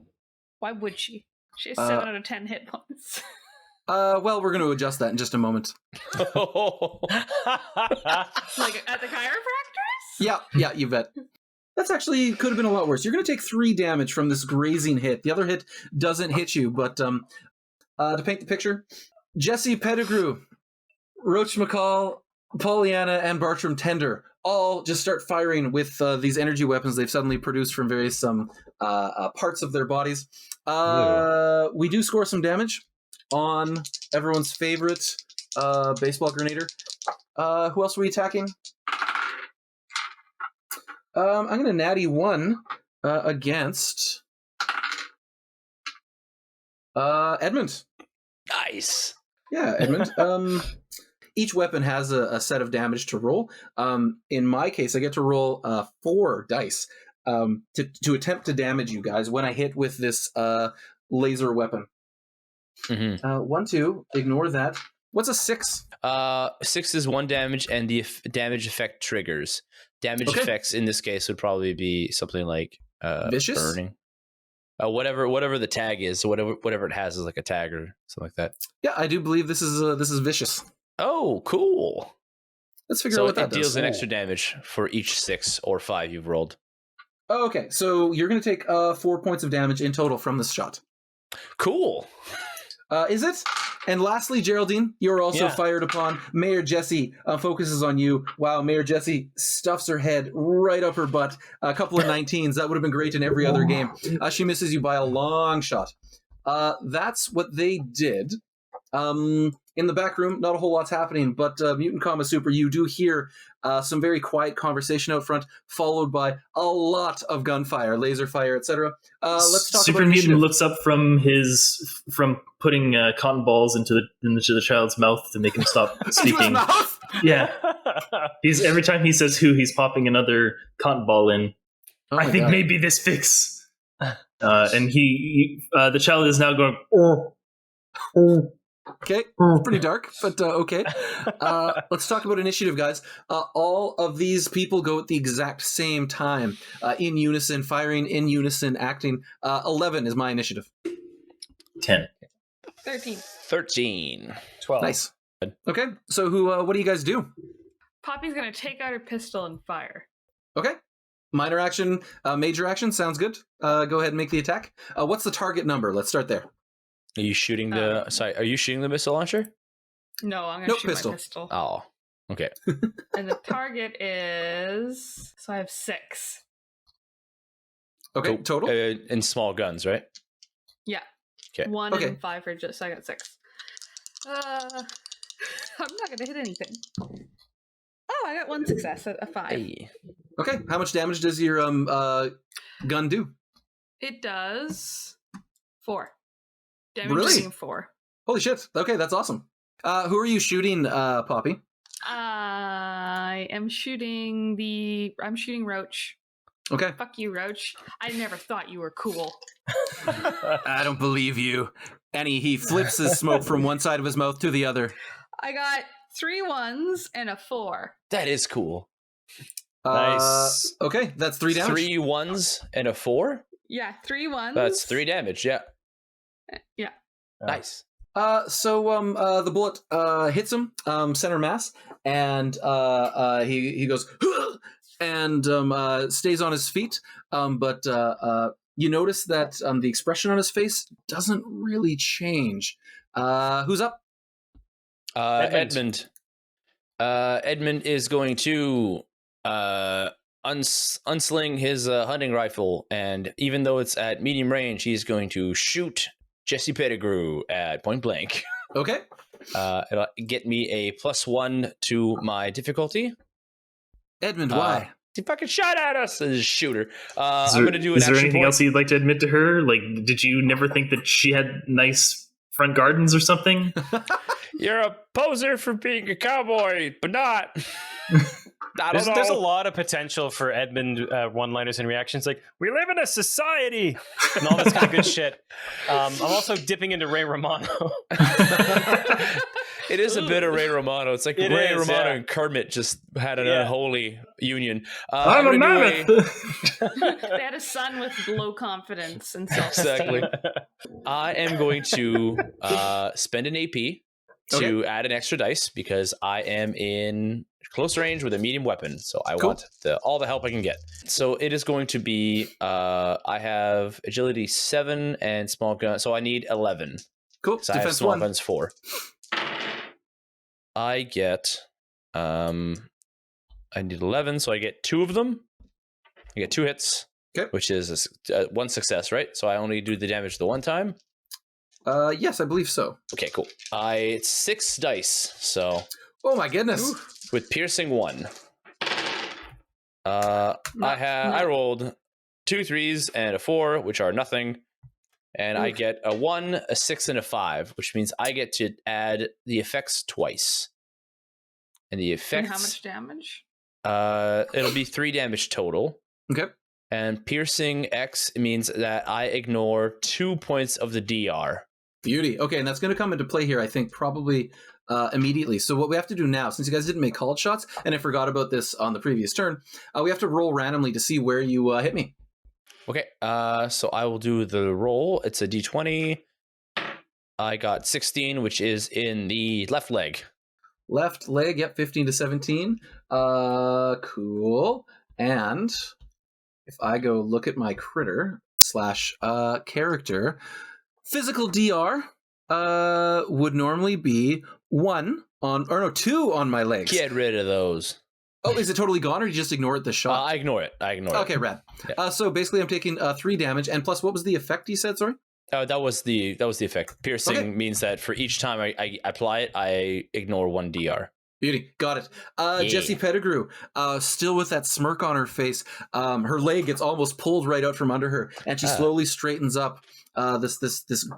Why would she? She has 7 out of 10 hit points. Well, we're going to adjust that in just a moment. Like at the chiropractor's? Yeah, you bet. That's actually could have been a lot worse. You're going to take 3 damage from this grazing hit. The other hit doesn't hit you, but to paint the picture, Jesse Pettigrew, Roach McCall, Pollyanna, and Bartram Tender all just start firing with these energy weapons they've suddenly produced from various parts of their bodies. We do score some damage on everyone's favorite baseball grenader. Who else are we attacking? I'm going to natty 1 against Edmund. Nice. Yeah, Edmund. Each weapon has a set of damage to roll. In my case, I get to roll 4 dice to attempt to damage you guys when I hit with this laser weapon. Mm-hmm. 1, 2. Ignore that. What's a 6? 6 is 1 damage, and the damage effect triggers. Damage Okay. effects in this case would probably be something like Vicious? burning. Whatever the tag is, whatever it has is like a tag or something like that. Yeah, I do believe this is vicious. Oh, cool. Let's figure So out what that it deals does. an extra damage for each 6 or 5 you've rolled. Oh, okay, so you're going to take 4 points of damage in total from this shot. Cool. Is it? And lastly, Geraldine, you're also Yeah. fired upon. Mayor Jessie focuses on you. Wow, Mayor Jessie stuffs her head right up her butt. A couple of 19s. That would have been great in every other game. She misses you by a long shot. That's what they did. In the back room, not a whole lot's happening, but Mutant Comma Super, you do hear some very quiet conversation out front, followed by a lot of gunfire, laser fire, etc. Let's talk Super about Mutant initiative. looks up from putting cotton balls into the child's mouth to make him stop Into his speaking. mouth? Yeah. He's every time he says who, he's popping another cotton ball in. Oh I my think God. maybe this fix. And the child is now going, oh. Okay, pretty dark, but okay. Let's talk about initiative, guys. All of these people go at the exact same time, in unison, firing in unison, acting. 11 is my initiative. 10. 13. 12. Nice. Okay, so what do you guys do? Poppy's gonna take out her pistol and fire. Okay. Minor action, major action, sounds good. Go ahead and make the attack. What's the target number? Let's start there. Are you shooting the? Are you shooting the missile launcher? No, I'm gonna Nope, shoot pistol. my pistol. Oh, okay. And the target is, so I have 6. Okay, Cool. total. In small guns, right? Yeah. Okay. 1 Okay. and 5 for just, so I got 6. I'm not gonna hit anything. Oh, I got 1 success at a 5. Hey. Okay, how much damage does your gun do? It does 4. Damage Really? rating 4. Holy shit. Okay, that's awesome. Who are you shooting, Poppy? I am shooting Roach. Okay. Fuck you, Roach. I never thought you were cool. I don't believe you. And he flips his smoke from one side of his mouth to the other. I got 3 1s and a 4. That is cool. Nice. Okay, that's 3 damage. 3 1s and a 4. Yeah, 3 1s. That's 3 damage. Yeah. Yeah. Nice. So the bullet hits him center mass, and he goes and stays on his feet. But you notice that the expression on his face doesn't really change. Who's up? Edmund. Edmund is going to unsling his hunting rifle, and even though it's at medium range, he's going to shoot Jesse Pettigrew at point blank. Okay. It'll get me a +1 to my difficulty. Edmund, why? He fucking shot at us as a shooter. Is I'm going to do an is there action anything point. else you'd like to admit to her? Like, did you never think that she had nice front gardens or something? You're a poser for being a cowboy, but not. I don't know. There's a lot of potential for Edmund one-liners and reactions, like "We live in a society" and all this kind of good shit. I'm also dipping into Ray Romano. It is a bit of Ray Romano. It's like It Ray is, Romano yeah. and Kermit just had an Yeah. unholy union. I'm a gonna do mammoth. They had a son with low confidence and self-esteem. Exactly. I am going to spend an AP to add an extra dice because I am in close range with a medium weapon. So I Cool. want all the help I can get. So it is going to be, I have agility 7 and small gun. So I need 11. Cool. So I have Defense small 1. guns 4. I get, I need 11. So I get 2 of them. I get 2 hits. Okay. Which is 1 success, right? So I only do the damage the one time. Yes, I believe so. Okay, cool. It's 6 dice, so Oh my goodness. with piercing 1. I rolled 2 3s and a 4, which are nothing, and I get a 1, a 6, and a 5, which means I get to add the effects twice. And the And effects, how much damage? it'll be 3 damage total. Okay. And piercing X means that I ignore 2 points of the DR. Beauty. Okay, and that's going to come into play here, I think, probably immediately. So what we have to do now, since you guys didn't make called shots, and I forgot about this on the previous turn, we have to roll randomly to see where you hit me. Okay, so I will do the roll. It's a d20. I got 16, which is in the left leg. Left leg, yep, 15 to 17. Cool. And if I go look at my critter / character, physical DR would normally be 2 on my legs. Get rid of those. Oh, is it totally gone, or you just ignore it the shot? I ignore it. Okay, rad. Yeah. So basically, I'm taking 3 damage, and plus, what was the effect you said? Sorry. That was the effect. Piercing Okay. means that for each time I apply it, I ignore 1 DR. Beauty, got it. Jesse Pettigrew, still with that smirk on her face. Her leg gets almost pulled right out from under her, and she slowly straightens up. This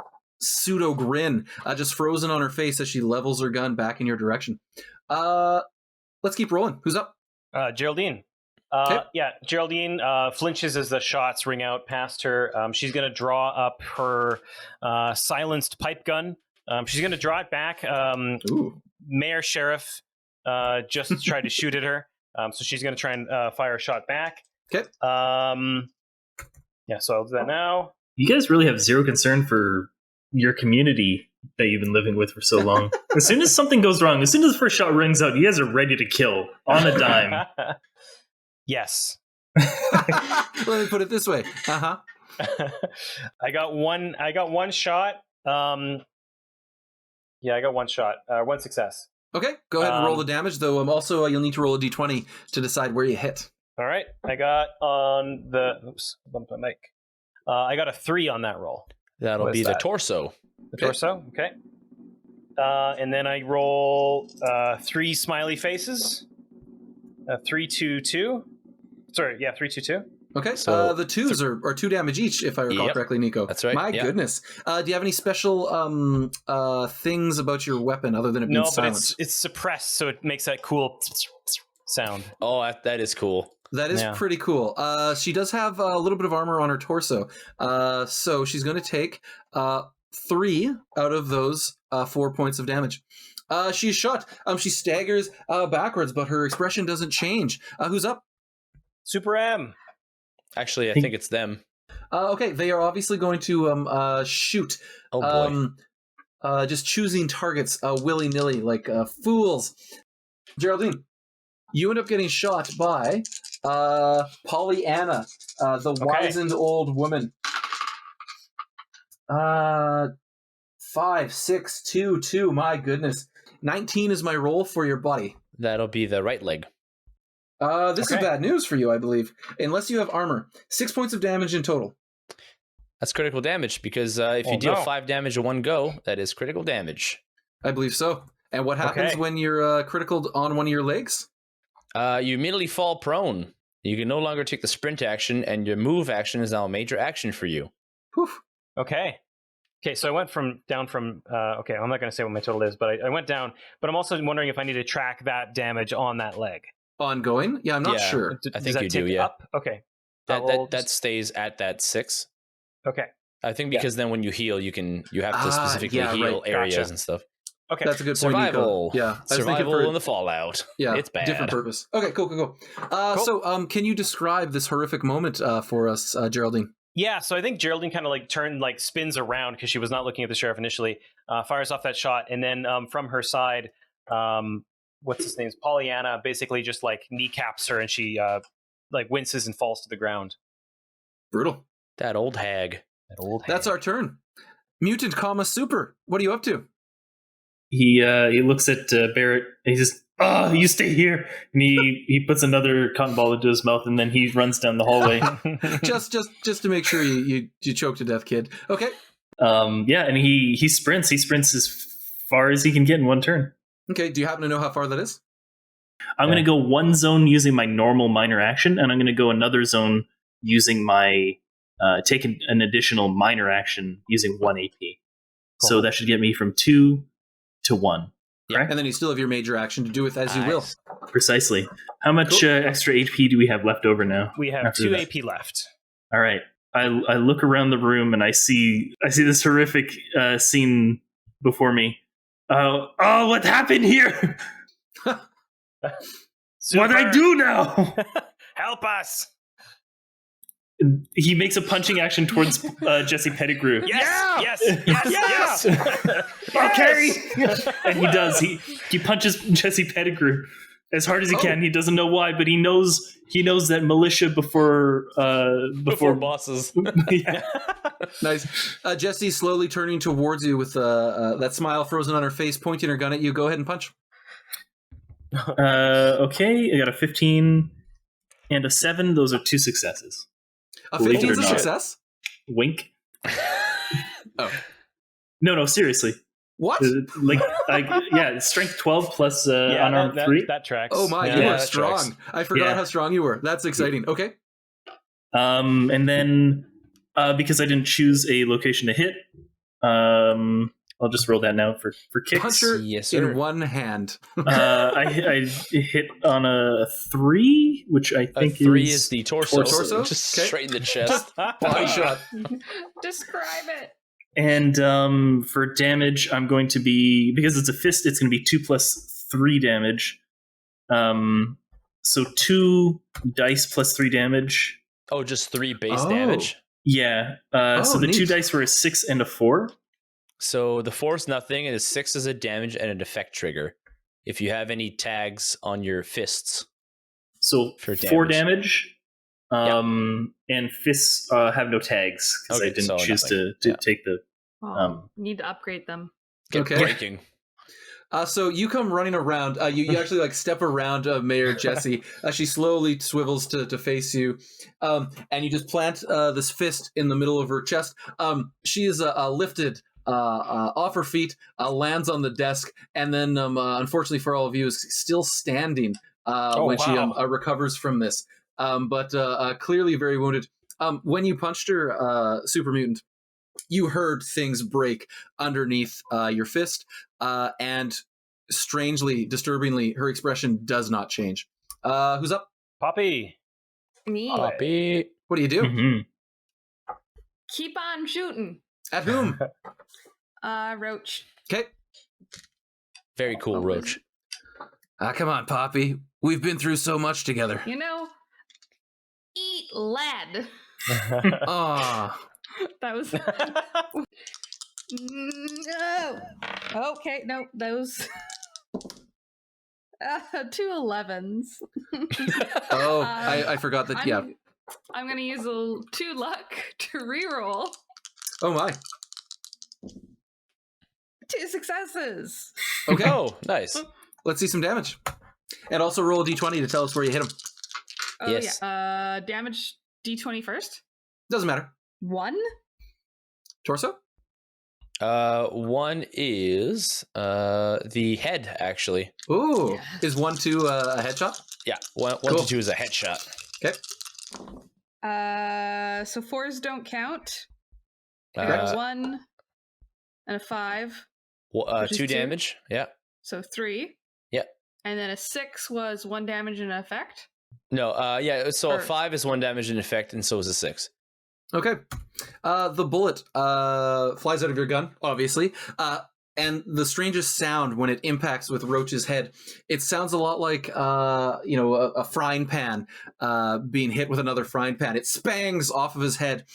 pseudo grin, just frozen on her face as she levels her gun back in your direction. let's keep rolling. Who's up? Geraldine. Okay. Yeah, Geraldine flinches as the shots ring out past her. She's going to draw up her silenced pipe gun. She's going to draw it back. Ooh. Mayor Sheriff just tried to shoot at her. So she's going to try and fire a shot back. Okay. Yeah, so I'll do that now. You guys really have zero concern for your community that you've been living with for so long. As soon as something goes wrong, as soon as the first shot rings out, you guys are ready to kill on a dime. Yes. Let me put it this way. Uh-huh. I got one shot. Yeah, I got one shot. One success. Okay, go ahead and roll the damage, though. Also, you'll need to roll a d20 to decide where you hit. All right. I got on the... Oops, bumped my mic. I got a 3 on that roll. That'll What be is the that? torso. The torso? Okay. And then I roll 3 smiley faces. 3, 2, 2. Sorry, yeah, 3, 2, 2. Okay, So- the 2s are 2 damage each, if I recall Yep. correctly, Nico. That's right, My yeah. goodness. Do you have any special things about your weapon other than it being No, but silent? it's suppressed, so it makes that cool sound. Oh, that is cool. That is Yeah. pretty cool. She does have a little bit of armor on her torso. So she's going to take 3 out of those 4 points of damage. She's shot. She staggers backwards, but her expression doesn't change. Who's up? Super M. Actually, I think it's them. Okay, they are obviously going to shoot. Oh boy. Just choosing targets willy-nilly like fools. Geraldine, you end up getting shot by Pollyanna, the wizened old woman. 5, 6, 2, 2. My goodness. 19 is my roll for your buddy. That'll be the right leg. This is bad news for you, I believe. Unless you have armor. 6 points of damage in total. That's critical damage because if you deal 5 damage in one go, that is critical damage. I believe so. And what happens when you're critical on one of your legs? You immediately fall prone. You can no longer take the sprint action, and your move action is now a major action for you. Whew. Okay. Okay, so I went down from, okay, I'm not going to say what my total is, but I went down, but I'm also wondering if I need to track that damage on that leg. Ongoing? Yeah, I'm not Yeah. sure. I Does think that you do, tick yeah. up? Okay. That stays at that 6. Okay. I think because then when you heal, you have to specifically yeah, heal right. areas Gotcha. and stuff. Okay. That's a good point, Survival. Nico. Yeah, I was thinking Survival for in the fallout. yeah, It's bad. different purpose. Okay, cool. So, can you describe this horrific moment for us, Geraldine? Yeah, so I think Geraldine kind of spins around because she was not looking at the sheriff initially, fires off that shot, and then from her side, what's his name? Pollyanna basically just kneecaps her, and she winces and falls to the ground. Brutal. That old hag. That's our turn. Mutant, super. What are you up to? He looks at Barrett and he says, "Oh, you stay here." And he puts another cotton ball into his mouth and then he runs down the hallway. just to make sure you choke to death, kid. Okay. Yeah, and he sprints. He sprints as far as he can get in one turn. Okay. Do you happen to know how far that is? I'm going to go one zone using my normal minor action, and I'm going to go another zone using my take an additional minor action using 1 AP. Cool. So that should get me from 2 to 1. Yeah. And then you still have your major action to do with as you will. Precisely. How much extra HP do we have left over now? We have after 2 that? AP left. All right. I look around the room and I see this horrific scene before me. Oh, what happened here? What do I do now? Help us! He makes a punching action towards Jesse Pettigrew. Yes! Okay. And he does. He punches Jesse Pettigrew as hard as he can. He doesn't know why, but he knows that militia before bosses. Yeah. Nice. Jesse's slowly turning towards you with that smile frozen on her face, pointing her gun at you. Go ahead and punch. Okay, I got a 15 and a 7. Those are 2 successes. A Believe 15 it is or a not. success? Wink. Oh. No, seriously. What? Strength 12 plus unarmed 3. That tracks. Oh my, Yeah. you Yeah, are that strong. tracks. I forgot Yeah. how strong you were. That's exciting. Okay. And then because I didn't choose a location to hit, I'll just roll that now for kicks. Puncher Yes, sir. in one hand. I hit on a 3, which I A think 3 is the torso. Torso? Just Okay. straight in the chest. Body shot. Describe it. And for damage, I'm going to be, because it's a fist, it's going to be 2 plus 3 damage. So 2 dice plus 3 damage. Oh, just 3 base Oh. damage. Yeah. Oh, So the 2 neat. dice were a 6 and a 4. So the 4 is nothing, and the 6 is a damage and an effect trigger. If you have any tags on your fists. So For 4 damage. And fists have no tags because Okay, I didn't so choose nothing. to Yeah. take the. Oh, need to upgrade them. Get Okay. breaking. So you come running around. You actually like step around Mayor Jessie. She slowly swivels to face you, and you just plant this fist in the middle of her chest. She is lifted off her feet, lands on the desk, and then unfortunately for all of you, is still standing when she recovers from this. But clearly very wounded. When you punched her, super mutant, you heard things break underneath your fist, and strangely, disturbingly, her expression does not change. Who's up? Poppy. Me. Poppy. What do you do? Mhm. Keep on shooting. At whom? Roach. Okay. Very cool, Oh, Roach. Come on, Poppy. We've been through so much together. You know, eat lead. Aw. That was no. Okay, no, those 2 11s. Oh, I forgot that. Yeah. I'm gonna use a 2 luck to reroll. Oh my. 2 successes. Okay. Oh, nice. Let's see some damage. And also roll a d20 to tell us where you hit him. Oh Yes. yeah. Damage D20 first. Doesn't matter. 1. Torso? 1 is the head, actually. Ooh. Yes. Is 1 2 a headshot? Yeah, 1 Cool. to 2 is a headshot. Okay. So 4s don't count. I Uh, got a 1 and a 5, which is 2 2. damage. Yeah. so 3. Yep. And then a 6 was 1 damage and an effect. No, yeah, so a Or- 5 is 1 damage in effect, and so is a 6. Okay. The bullet flies out of your gun, obviously. And the strangest sound when it impacts with Roach's head, it sounds a lot like, a frying pan being hit with another frying pan. It spangs off of his head.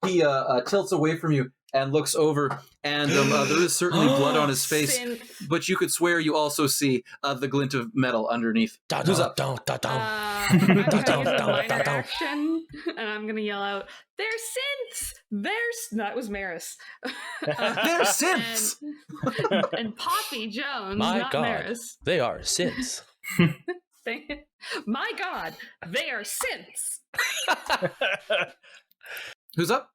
He tilts away from you and looks over, and there is certainly blood on his face, Synth. but you could swear you also see the glint of metal underneath. Who's up? I'm gonna use a minor action, and I'm gonna yell out, "They're synths! That was Maris. They're synths! And Poppy Jones, My not God. Maris. They are synths. My God, they are synths. Who's up?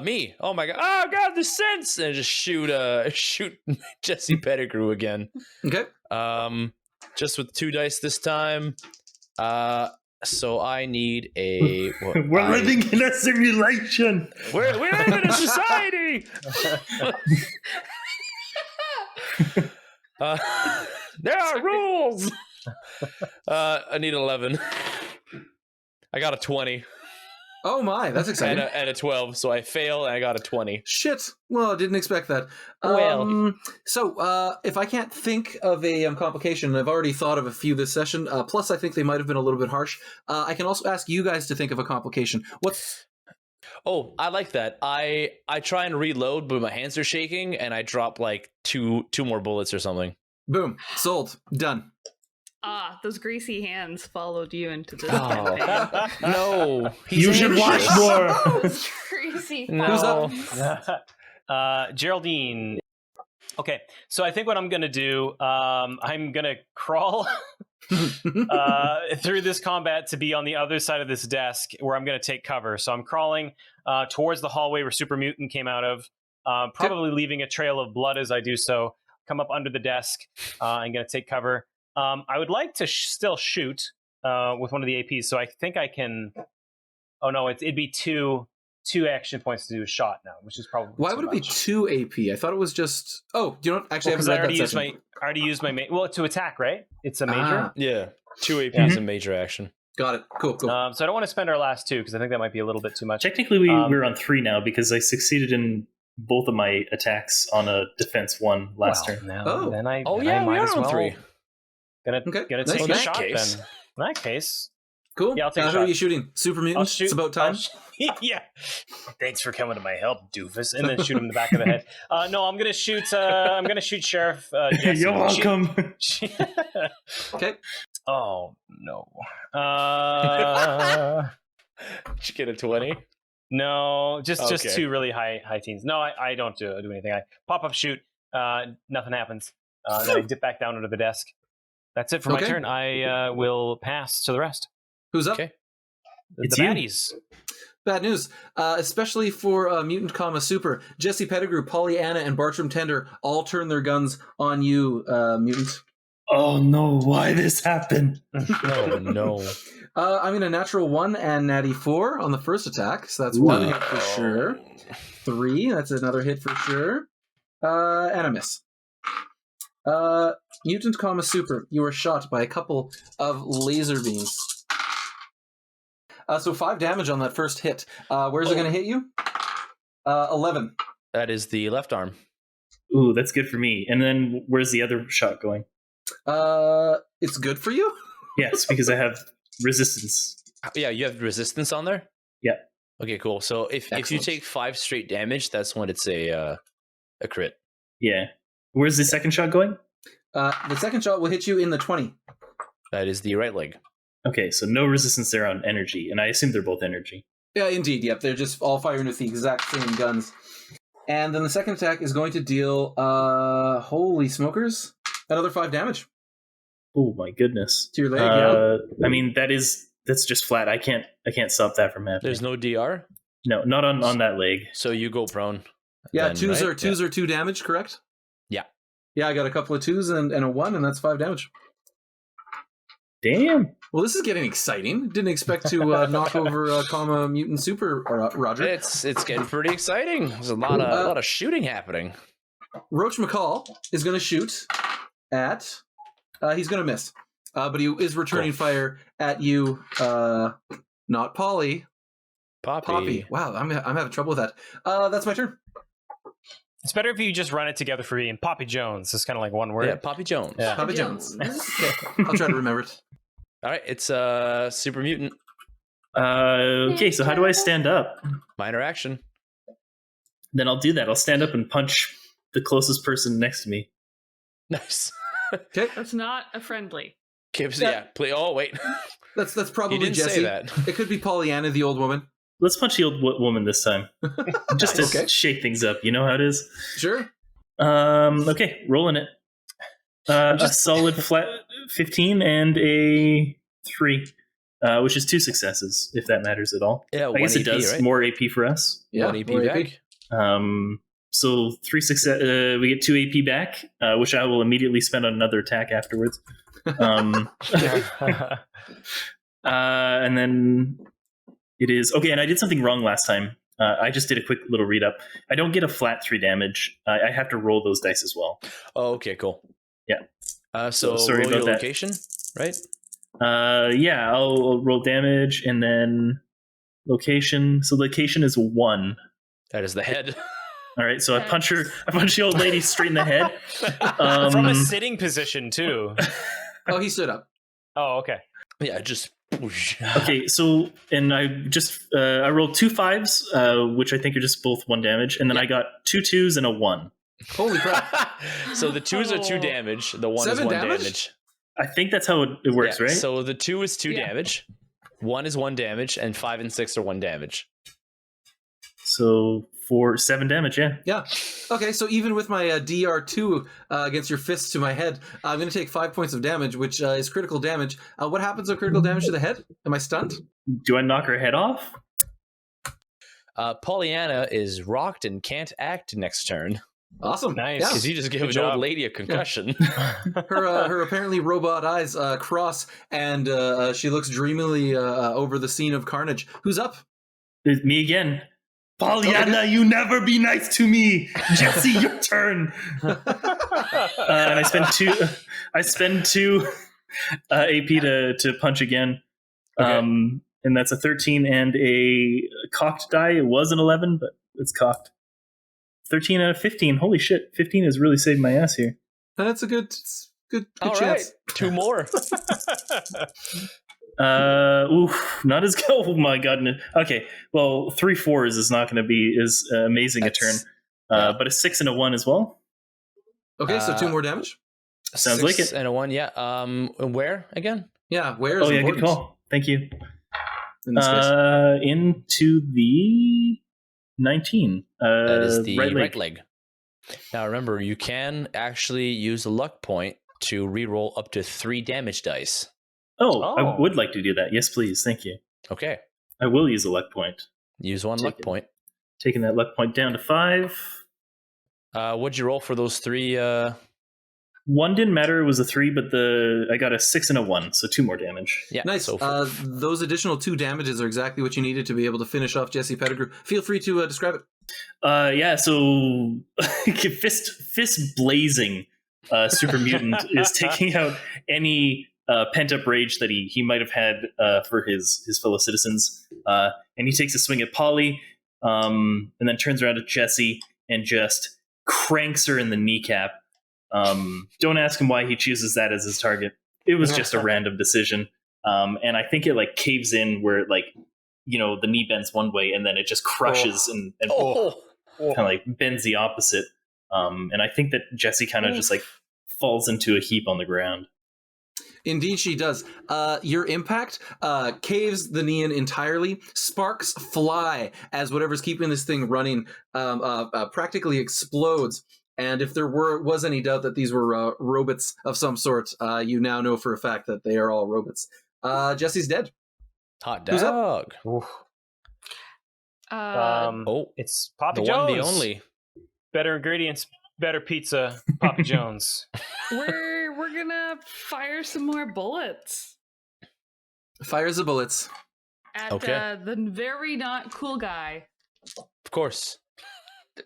Me. Oh my god. Oh god, the synths! And just shoot Jesse Pettigrew again. Okay. Just with 2 dice this time. So I need a. We're living in a simulation. We live in a society. There are rules. I need 11. I got a 20 Oh my, that's exciting. and a 12, so I fail and I got a 20. Shit. Well, I didn't expect that. Well. So if I can't think of a complication, I've already thought of a few this session. Plus, I think they might have been a little bit harsh. I can also ask you guys to think of a complication. What's... Oh, I like that. I try and reload, but my hands are shaking, and I drop like two more bullets or something. Boom. Sold. Done. Those greasy hands followed you into this Oh. campaign. No, You should watch more. Those greasy No. hands. Geraldine. Okay, so I think what I'm gonna do, I'm gonna crawl through this combat to be on the other side of this desk where I'm gonna take cover. So I'm crawling towards the hallway where Super Mutant came out of, probably leaving a trail of blood as I do so. Come up under the desk. I'm gonna take cover. I would like to still shoot with one of the APs, so I think I can. Oh no, it'd be 2 2 action points to do a shot now, which is probably Why too would it be much. 2 AP? I thought it was just. Oh, do you know what? Actually, Because I I haven't already read used that section. I already used my well to attack, right? It's a major. Yeah, 2 APs and major action. Got it. Cool. So I don't want to spend our last 2 because I think that might be a little bit too much. Technically, we're on 3 now because I succeeded in both of my attacks on a defense 1 last turn. Now, Oh. then I Oh then yeah, I we might are as on well 3. Gonna Okay, gonna nice. take In a that shot case. then. In that case, Cool. Yeah, I'll take a Who are shot. you shooting? Super I'll mutants? shoot. It's about time. Yeah. Thanks for coming to my help, doofus. And then shoot him in the back of the head. No, I'm gonna shoot. I'm gonna shoot Sheriff Jesse. You're welcome. Okay. Oh no. Did you get a 20? No, just Okay. 2 really high teens. No, I don't do anything. I pop up, shoot. Nothing happens. Then I dip back down under the desk. That's it for my Okay. turn. I will pass to the rest. Who's up? Okay. It's the you. baddies. Bad news, especially for Mutant, Super. Jesse Pettigrew, Pollyanna, and Bartram Tender all turn their guns on you, Mutant. Oh no! Why this happened? Oh no. I'm in a natural 1 and natty 4 on the first attack, so that's Ooh. 1 hit for sure. 3, that's another hit for sure. And a miss. Mutant, Super, you are shot by a couple of laser beams. So 5 damage on that first hit. Where's it going to hit you? 11. That is the left arm. Ooh, that's good for me. And then where's the other shot going? It's good for you? Yes, because I have resistance. Yeah, you have resistance on there? Yeah. Okay, cool. So if you Excellent. take 5 straight damage, that's when it's a crit. Yeah. Where's the second shot going? The second shot will hit you in the 20. That is the right leg. Okay, so no resistance there on energy, and I assume they're both energy. Yeah, indeed. Yep, they're just all firing with the exact same guns. And then the second attack is going to deal, holy smokers, another 5 damage Oh my goodness. to your leg. Yeah. I mean that's just flat. I can't stop that from happening. There's no DR, No, not on that leg. so you go prone. Yeah, then, twos right? are 2 damage, correct? Yeah. Yeah, I got a couple of 2s and a 1, and that's 5 damage. Damn. Well, this is getting exciting. Didn't expect to knock over Mutant Super, Roger. It's getting pretty exciting. There's a lot of shooting happening. Roach McCall is going to shoot at. He's going to miss, but he is returning fire at you. Not Polly. Poppy. Wow, I'm having trouble with that. That's my turn. It's better if you just run it together for me. And Poppy Jones is kind of like one word. Yeah, Poppy Jones. Yeah. Papa Jones. Okay, I'll try to remember it. All right, it's super mutant. Okay, so how do I stand up? Minor action. Then I'll do that. I'll stand up and punch the closest person next to me. Nice. Okay, That's not a friendly. Okay, so yeah. Play. Oh wait, that's probably you didn't Jesse. say that. It could be Pollyanna, the old woman. Let's punch the old woman this time. Just to Okay. shake things up. You know how it is? Sure. Okay, rolling it. A solid flat 15 and a 3, which is 2 successes, if that matters at all. Yeah, I guess it does. right? More AP for us. Yeah. 1 AP more back. So 3 success. We get 2 AP back, which I will immediately spend on another attack afterwards. And then it is okay. And I did something wrong last time. I just did a quick little read up. I don't get a flat 3 damage. I have to roll those dice as well. Oh, okay, cool. Yeah. So Sorry roll your about that. location, right? Yeah, I'll roll damage and then location. So location is 1. That is the head. All right, so I punch the old lady straight in the head. From a sitting position too. Oh, he stood up. Oh, okay. Yeah, just. Okay, so and I rolled 2 5s, which I think are just both 1 damage, and then I got 2 2s and a 1. Holy crap! So the 2s are 2 Oh. damage. The 1 7 is 1 damage? damage. I think that's how it works, Yeah, right? So the 2 is 2 Yeah. damage. 1 is 1 damage, and 5 and 6 are 1 damage. So for 7 damage, yeah. Yeah. Okay, so even with my DR2 against your fists to my head, I'm going to take 5 points of damage, which is critical damage. What happens on critical damage to the head? Am I stunned? Do I knock her head off? Pollyanna is rocked and can't act next turn Awesome. Nice. Yeah. because you just gave Good an job. old lady a concussion. Her apparently robot eyes cross, and she looks dreamily over the scene of carnage. Who's up? It's me again. Pollyanna, you never be nice to me. Jesse, your turn. And I spend two. I spend 2 AP to punch again. Okay. And that's a 13 and a cocked die. It was an 11, but it's cocked. 13 out of 15. Holy shit! 15 has really saved my ass here. That's a good All chance. right, 2 more. Not as good. Oh my god. Okay, well, 3 4s is not going to be as amazing a turn. Yeah. But a 6 and a 1 as well. Okay, so 2 more damage. Sounds like it. And a 1, yeah. Where again? Yeah, where is Oh yeah, important good call. Thank you. in this case? Into the 19. That is the right right leg. leg. Now remember, you can actually use a luck point to reroll up to 3 damage dice. Oh, Oh. I would like to do that. Yes, please. Thank you. Okay, I will use a luck point. use 1 Take luck it. point. Taking that luck point down to 5. What'd you roll for those 3? 1 didn't matter. It was a 3, but I got a 6 and a 1, so 2 more damage. Yeah, Nice. So Those additional 2 damages are exactly what you needed to be able to finish off Jesse Pettigrew. Feel free to describe it. Yeah, so fist blazing super mutant is taking out any pent up rage that he might have had for his fellow citizens, and he takes a swing at Polly, and then turns around to Jesse and just cranks her in the kneecap. Don't ask him why he chooses that as his target. It was just a random decision, and I think it like caves in where like the knee bends one way and then it just crushes and kind of like bends the opposite. And I think that Jessie kind of just like falls into a heap on the ground. Indeed, she does. Your impact caves the knee in entirely. Sparks fly as whatever's keeping this thing running practically explodes. And if there was any doubt that these were robots of some sort, you now know for a fact that they are all robots. Jesse's dead. hot Who's up? dog. It's Papa The Jones. one, the only. Better ingredients, better pizza, Papa Jones. We're gonna fire some more bullets Fires the bullets. at Okay. the very not cool guy. Of course.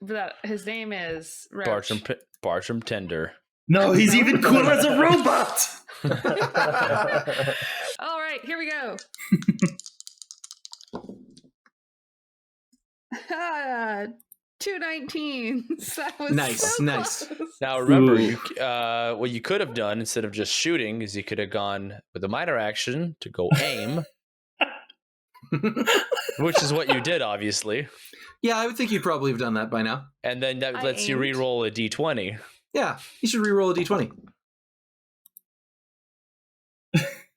That his name is Roach. Bartram Tender. No, he's even cool as a robot. All right, here we go. 2 19s. That was Nice, so nice. close. Now remember, Ooh. what you could have done instead of just shooting is you could have gone with a minor action to go aim, which is what you did, obviously. Yeah, I would think you'd probably have done that by now. And then that I lets you aimed. re-roll a d20. Yeah, you should re-roll a d20.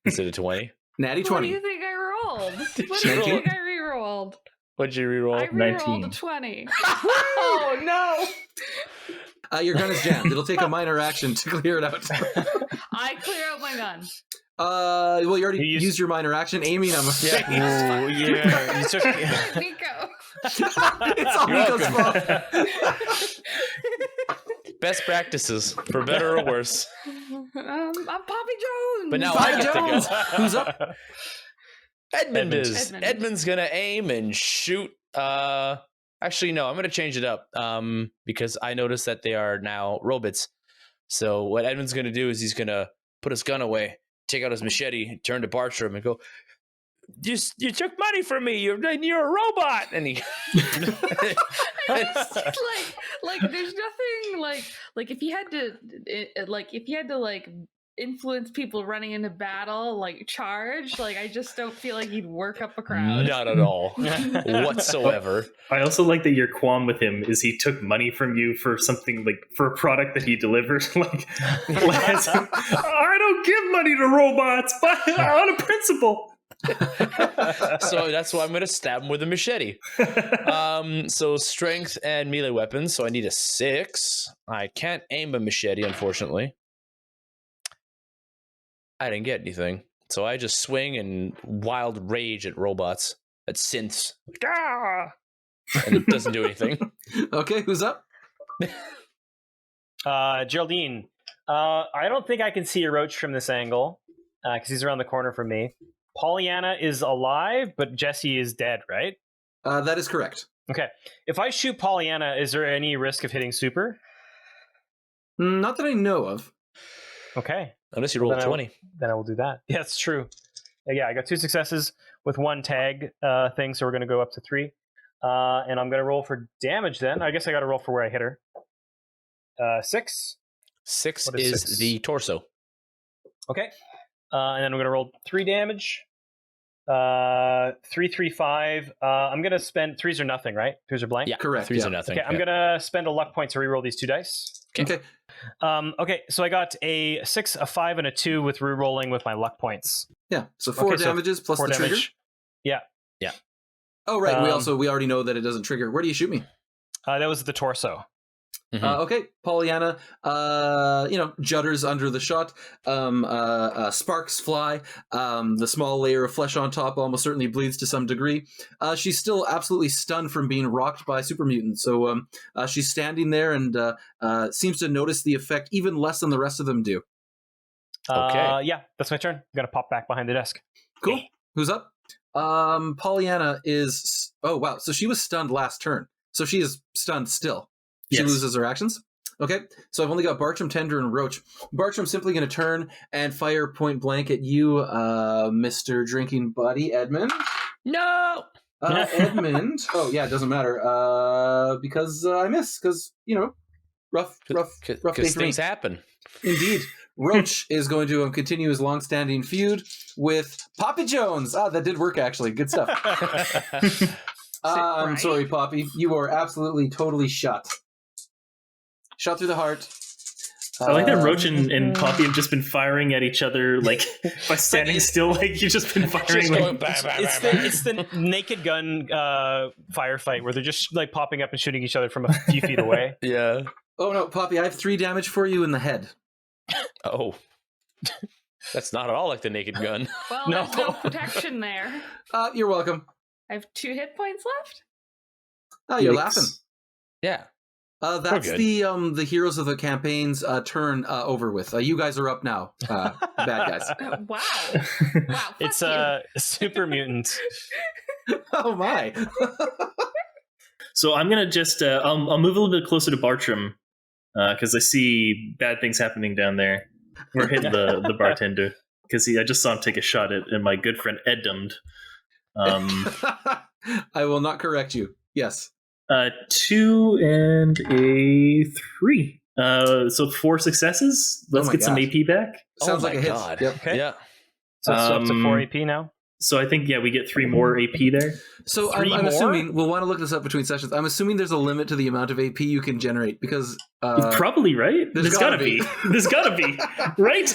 Instead of 20. Natty What do 20. you think I rolled? What do you 19? think I re-rolled? What'd you re-roll? I re-rolled 19. a 20. Oh no! Your gun is jammed. It'll take a minor action to clear it out. I clear out my gun. Well, you already You used your minor action aiming. I'm afraid. Oh yeah, you took. Nico. It's all You're Nico's welcome. fault. Best practices, for better or worse. I'm Poppy Jones. But now Papa I get Jones. to go. Who's up? Edmund is. Edmund. Edmund's gonna aim and shoot. Actually, no, I'm gonna change it up. Because I noticed that they are now robots. So what Edmund's gonna do is he's gonna put his gun away, take out his machete, turn to Bartram, and go, You took money from me. You're a robot." And he. It's just like there's nothing like if you had to influence people running into battle, like charge, like I just don't feel like you'd work up a crowd. Not at all, whatsoever. I also like that your qualm with him is he took money from you for something like for a product that he delivered. I don't give money to robots, but on a principle. So that's why I'm going to stab him with a machete. So strength and melee weapons. So I need a 6. I can't aim a machete, unfortunately. I didn't get anything. So I just swing and wild rage at robots, at synths. Ah! And it doesn't do anything. Okay, who's up? Geraldine. I don't think I can see a roach from this angle because he's around the corner from me. Pollyanna is alive, but Jesse is dead, right? That is correct. Okay. If I shoot Pollyanna, is there any risk of hitting super? Not that I know of. Okay. Unless you roll Then 20. Then I will do that. Yeah, it's true. Yeah, I got 2 successes with 1 tag thing, so we're going to go up to 3. And I'm going to roll for damage then. I guess I got to roll for where I hit her. 6. 6 What is is 6? the torso. Okay. And then I'm going to roll 3 damage. 3, 3, 5. I'm going to spend 3s are nothing, right? 3s are blank? Yeah, Correct, 3s yeah. are nothing. Okay, I'm going to spend a luck point to reroll these 2 dice. Okay. Okay, so I got a 6, a 5, and a 2 with rerolling with my luck points. Yeah. So 4 Okay, so damages plus 4 the trigger. damage. Yeah. Oh, right. We already know that it doesn't trigger. Where do you shoot me? That was the torso. Mhm. Okay, Pollyanna, judders under the shot. Sparks fly. The small layer of flesh on top almost certainly bleeds to some degree. She's still absolutely stunned from being rocked by super mutants. So she's standing there and seems to notice the effect even less than the rest of them do. Okay. Yeah, that's my turn. I'm going to pop back behind the desk. Cool. Who's up? Pollyanna is... Oh, wow. So she was stunned last turn. So she is stunned still. She Yes. loses her actions. Okay, so I've only got Bartram, Tender, and Roach. Bartram's simply going to turn and fire point blank at you, Mr. Drinking Buddy, Edmund. No! Edmund. Oh, yeah, it doesn't matter. Because I miss. Because, rough day Because for me. things happen. Indeed. Roach is going to continue his long-standing feud with Poppy Jones. That did work, actually. Good stuff. I'm right? sorry, Poppy. You are absolutely, totally shot. Shot through the heart. I like that Roach and Poppy have just been firing at each other, like, by standing still, like, you've just been firing. Just Like, going bam, bam, It's bam, bam. the naked gun firefight where they're just like popping up and shooting each other from a few feet away. Yeah. Oh no, Poppy, I have 3 damage for you in the head. Oh. That's not at all like the naked gun. Well, No. there's no protection there. You're welcome. I have 2 hit points left. Oh, you're Yikes. laughing. Yeah. That's good. the heroes of the campaign's turn over with. You guys are up now, bad guys. Wow. Wow. It's fuck super mutant. Oh my! so I'm gonna just I'll move a little bit closer to Bartram because I see bad things happening down there. We're hitting the bartender because I just saw him take a shot at my good friend Edmund. I will not correct you. Yes. 2 and a 3. So 4 successes. Let's my get some gosh. AP back. Sounds oh like my a hit. God. Yep. Okay. Yeah. So it's up to 4 AP now. So I think we get 3 more AP there. So 3 I'm more? assuming we'll want to look this up between sessions. I'm assuming there's a limit to the amount of AP you can generate because Probably right. there's gotta be. There's gotta be right.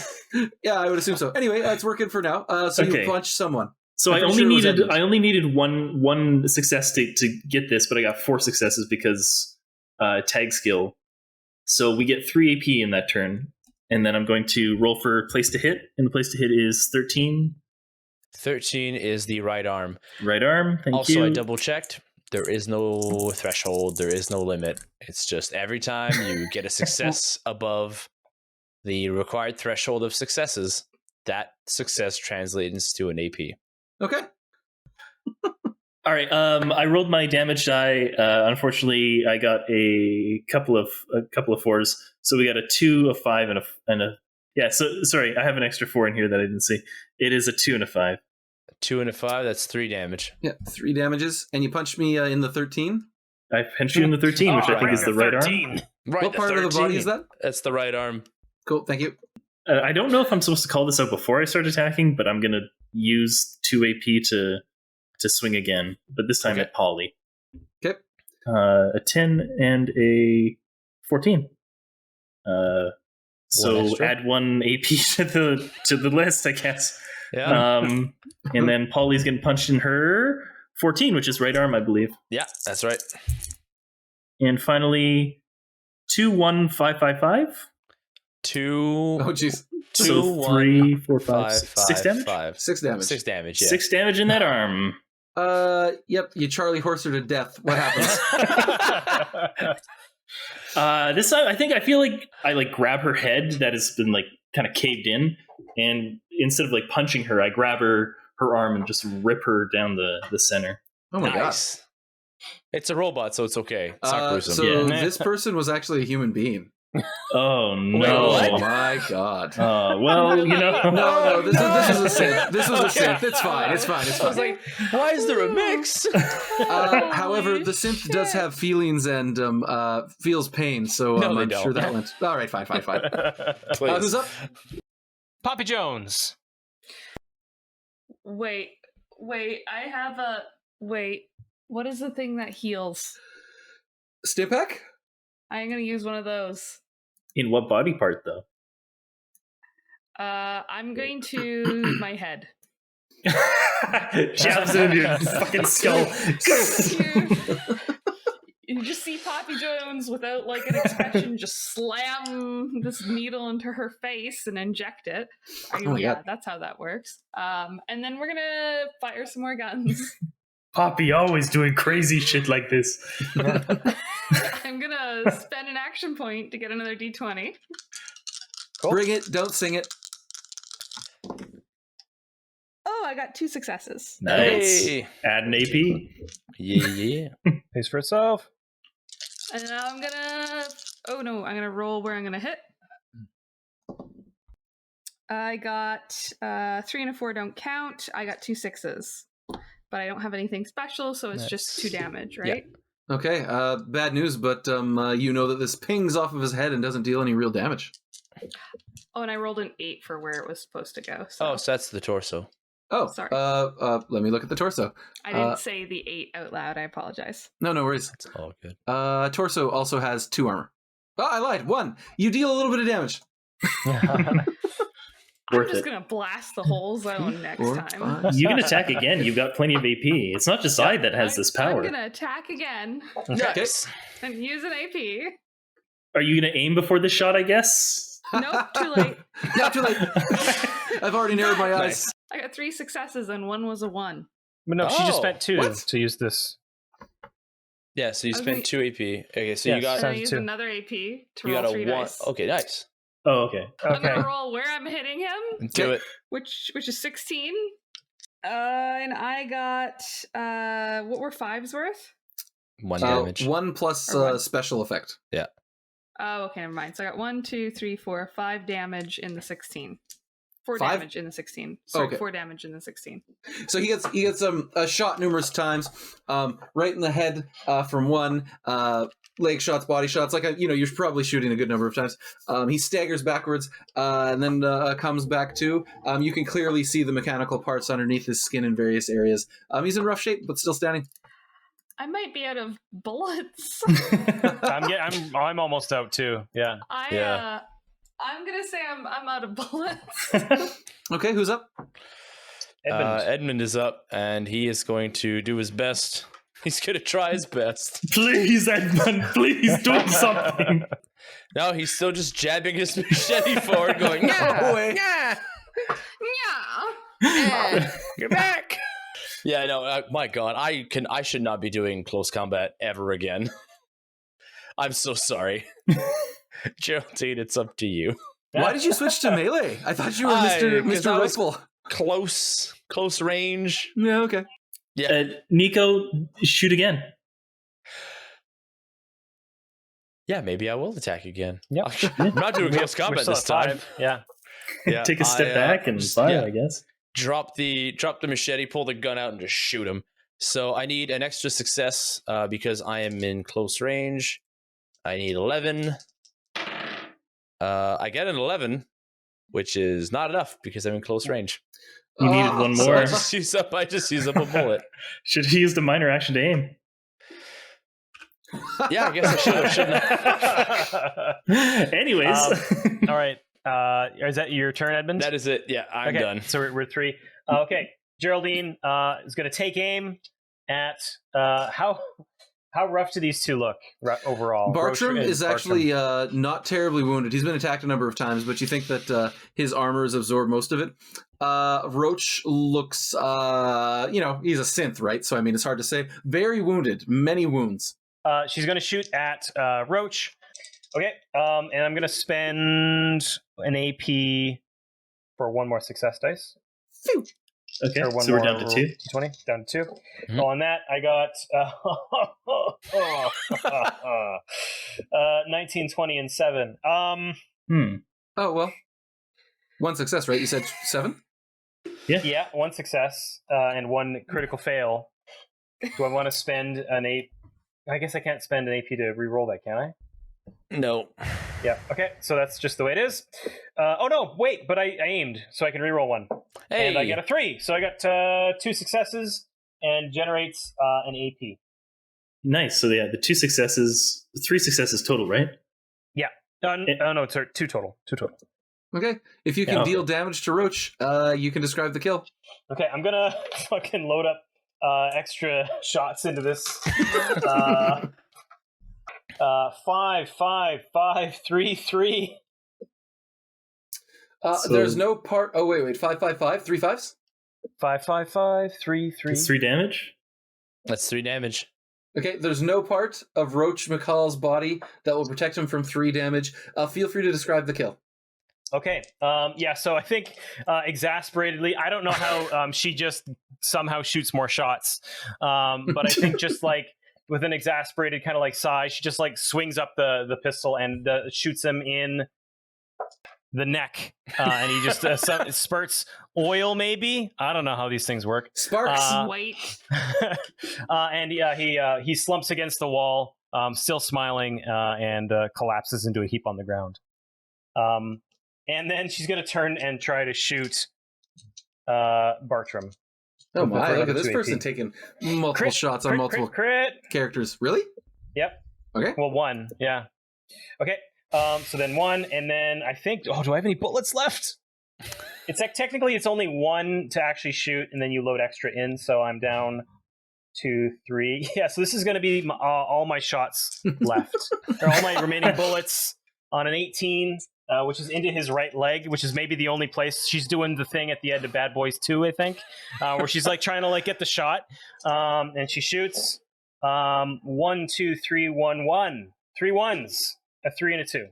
yeah, I would assume so. Anyway, it's working for now. So Okay. you punch someone. So I'm I pretty only sure it was needed one success to get this, but I got 4 successes because tag skill. So we get 3 AP in that turn, and then I'm going to roll for place to hit, and the place to hit is 13. 13 is the right arm. Right arm. Thank Also, you. I double checked. There is no threshold. There is no limit. It's just every time you get a success above the required threshold of successes, that success translates to an AP. Okay. All right. I rolled my damage die. Unfortunately, I got a couple of 4s. So we got a 2, a 5, and a yeah. So sorry, I have an extra 4 in here that I didn't see. It is a 2 and a 5. 2 and a 5, that's 3 damage. Yeah, 3 damages, and you punched me in the 13. I pinched you in the 13, which I think is the right arm. 13. Right, What part of the body is that? That's the right arm. Cool, thank you. I don't know if I'm supposed to call this out before I start attacking, but I'm going to use 2 AP to swing again, but this time Okay. at Polly. Okay. A 10 and a 14. One So extra? add 1 AP to the list, I guess. Yeah. And then Polly's getting punched in her 14, which is right arm, I believe. Yeah, that's right. And finally, 2, 1, 5, 5, 5. 2, Oh, jeez. So 2, 3, 4, 5, 5, 6 damage. 5. 6 damage. 6 damage, yeah. 6 damage in that arm. Yep, you Charlie horse her to death. What happens? This time, I feel like I grab her head that has been kind of caved in, and instead of punching her, I grab her arm and just rip her down the center. Oh my god. Nice. It's a robot, so it's okay. It's not gruesome. So this person was actually a human being. Oh no! Wait, Oh my god. Well, you know. No, this is a synth. This was a synth. It's fine. It's fine. It's I was fine. like, why is there a mix? However, the synth does have feelings and feels pain, so No, they I'm don't. sure that went. All right, fine. Please. Who's up? Poppy Jones. Wait. I have a wait. What is the thing that heals? Stimpack? I'm gonna use one of those. In what body part, though? I'm going to my head. Jabs it into your fucking skull. You just see Poppy Jones without like an expression just slam this needle into her face and inject it. Oh, yeah, yeah. that's how that works. And then we're gonna fire some more guns. Poppy always doing crazy shit like this. I'm gonna spend an action point to get another D20. Cool. Bring it. Don't sing it. Oh, I got 2 successes. Nice. Hey. Add an AP. Yeah. Pays for itself. And now I'm gonna. Oh no, I'm gonna roll where I'm gonna hit. I got 3 and a 4 don't count. I got 2 6s, but I don't have anything special, so it's just 2 damage, right? Okay. Bad news, but you know that this pings off of his head and doesn't deal any real damage. Oh, and I rolled an 8 for where it was supposed to go. So. Oh, so that's the torso. Oh, Sorry. Let me look at the torso. I didn't say the 8 out loud. I apologize. No worries. It's all good. Torso also has 2 armor. Oh, I lied. 1. You deal a little bit of damage. I'm Worth just it. gonna blast the whole zone next 4, time. 5. You can attack again. You've got plenty of AP. It's not just I that has this power. I'm gonna attack again Nice. and use an AP. Are you going to aim before the shot, I guess? Nope, too late. No, too late. I've already narrowed my eyes. I got 3 successes and 1 was a 1. But no, she just Oh, spent 2 what? to use this. Yeah, so you I was spent like- 2 AP. Okay, so Yes. you got And I Sounds use too. another AP to you roll got 3 a 1. dice. Okay, nice. Oh, okay. I'm Okay. gonna roll where I'm hitting him, Do it. which is 16. And I got what were 5s worth? 1 damage. 1 plus Or 1. special effect. Oh, okay, never mind. So I got 1, 2, 3, 4, 5 damage in the 16. 4 5? damage in the 16. Sorry, Okay. 4 damage in the 16. So he gets a shot numerous times, right in the head from 1. Leg shots, body shots, like you're probably shooting a good number of times. He staggers backwards and then comes back to. You can clearly see the mechanical parts underneath his skin in various areas. He's in rough shape, but still standing. I might be out of bullets. I'm almost out too. Yeah. I'm gonna say I'm out of bullets. Okay, who's up? Edmund is up, and he is going to do his best. He's going to try his best. Please, Edmund, please do something. No, he's still just jabbing his machete forward, going, No way. yeah, Yeah. get back. Yeah, no, my God, I should not be doing close combat ever again. I'm so sorry. Geraldine, it's up to you. Why did you switch to melee? I thought you were Mr. I was- Rifle. Close range. Yeah, okay. Nico, shoot again. Yeah, maybe I will attack again. Yep. I'm not doing close We're combat still this at time. 5. Yeah. Yeah, Take a step back and just- fire, yeah. I guess. Drop the machete, pull the gun out, and just shoot him. So I need an extra success because I am in close range. I need 11. I get an 11, which is not enough because I'm in close range. You needed one So more. I just use up a bullet. Should he use the minor action to aim? Yeah, I guess I should have, shouldn't I? Anyways. All right. Is that your turn, Edmund? That is it. Yeah, I'm okay, done. So we're 3. Okay. Geraldine is going to take aim at how rough do these two look overall? Bartram Roach and is actually not terribly wounded. He's been attacked a number of times, but you think that his armor has absorbed most of it. Roach looks, he's a synth, right? So, I mean, it's hard to say. Very wounded. Many wounds. She's going to shoot at Roach. Okay. And I'm going to spend an AP for 1 more success dice. Phew. Okay, Or one so we're more down to 2. 20, down to 2. Mhm. So on that, I got 19, 20, and 7. Oh, well. One success, right? You said 7? Yeah, 1 success and 1 critical fail. Do I want to spend an 8? I guess I can't spend an AP to re-roll that, can I? No. Yeah. Okay, so that's just the way it is. Oh no, wait, but I aimed, so I can re-roll 1. Hey. And I get a 3, so I got 2 successes and generates an AP. Nice. So yeah, the 2 successes, 3 successes total, right? Yeah. No, it's 2 total. 2 total. Okay. If you can Yeah. deal damage to Roach, you can describe the kill. Okay, I'm gonna fucking load up extra shots into this. 5, 5, 5, 3, 3. There's no part... Oh, wait. 5, 5, 5? 3 5s? 5, 5, 5, 3, 3. It's 3 damage? That's 3 damage. Okay, there's no part of Roach McCall's body that will protect him from 3 damage. Feel free to describe the kill. Okay. Yeah, so I think exasperatedly, I don't know how she just somehow shoots more shots. But I think just like with an exasperated kind of like sigh, she just like swings up the pistol and shoots him in the neck. And he just spurts oil, maybe? I don't know how these things work. Sparks! White. And he slumps against the wall, still smiling, and collapses into a heap on the ground. And then she's going to turn and try to shoot Bartram. Oh my, For look at another this 2 person AP. taking multiple shots on multiple Crit. characters. Really? Yep. Okay. Well, 1. Yeah. Okay. So then 1, and then I think... Oh, do I have any bullets left? It's like, technically, it's only 1 to actually shoot, and then you load extra in, so I'm down 2, 3. Yeah, so this is going to be all my shots left. Or all my remaining bullets on an 18... which is into his right leg, which is maybe the only place she's doing the thing at the end of Bad Boys 2, I think, where she's like trying to like get the shot, and she shoots 1, 2, 3, 1, 1, 3 1s, a 3 and a 2.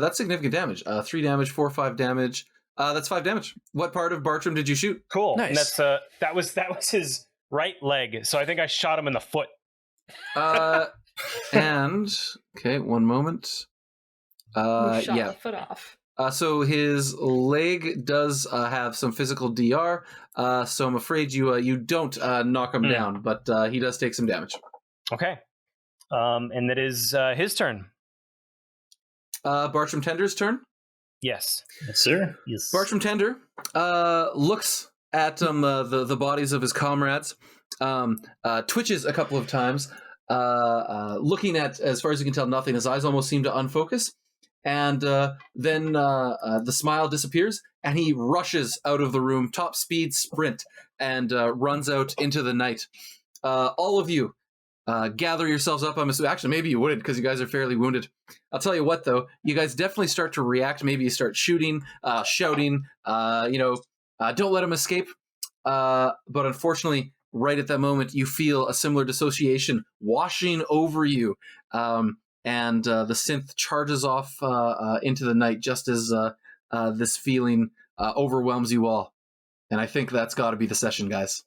That's significant damage. 3 damage, 4, 5 damage. That's 5 damage. What part of Bartram did you shoot? Cool. Nice. And that was his right leg. So I think I shot him in the foot. And okay, one moment. We shot Yeah. the foot off. So his leg does have some physical DR. So I'm afraid you don't knock him down, but he does take some damage. Okay. And that is his turn. Bartram Tender's turn. Yes. Yes, sir. Yes. Bartram Tender looks at the bodies of his comrades, twitches a couple of times, looking at, as far as you can tell, nothing. His eyes almost seem to unfocus. And then the smile disappears, and he rushes out of the room, top speed sprint, and runs out into the night. All of you gather yourselves up. Actually, maybe you wouldn't, because you guys are fairly wounded. I'll tell you what, though, you guys definitely start to react. Maybe you start shooting, shouting, don't let him escape. But unfortunately, right at that moment, you feel a similar dissociation washing over you. And the synth charges off into the night just as this feeling overwhelms you all. And I think that's got to be the session, guys.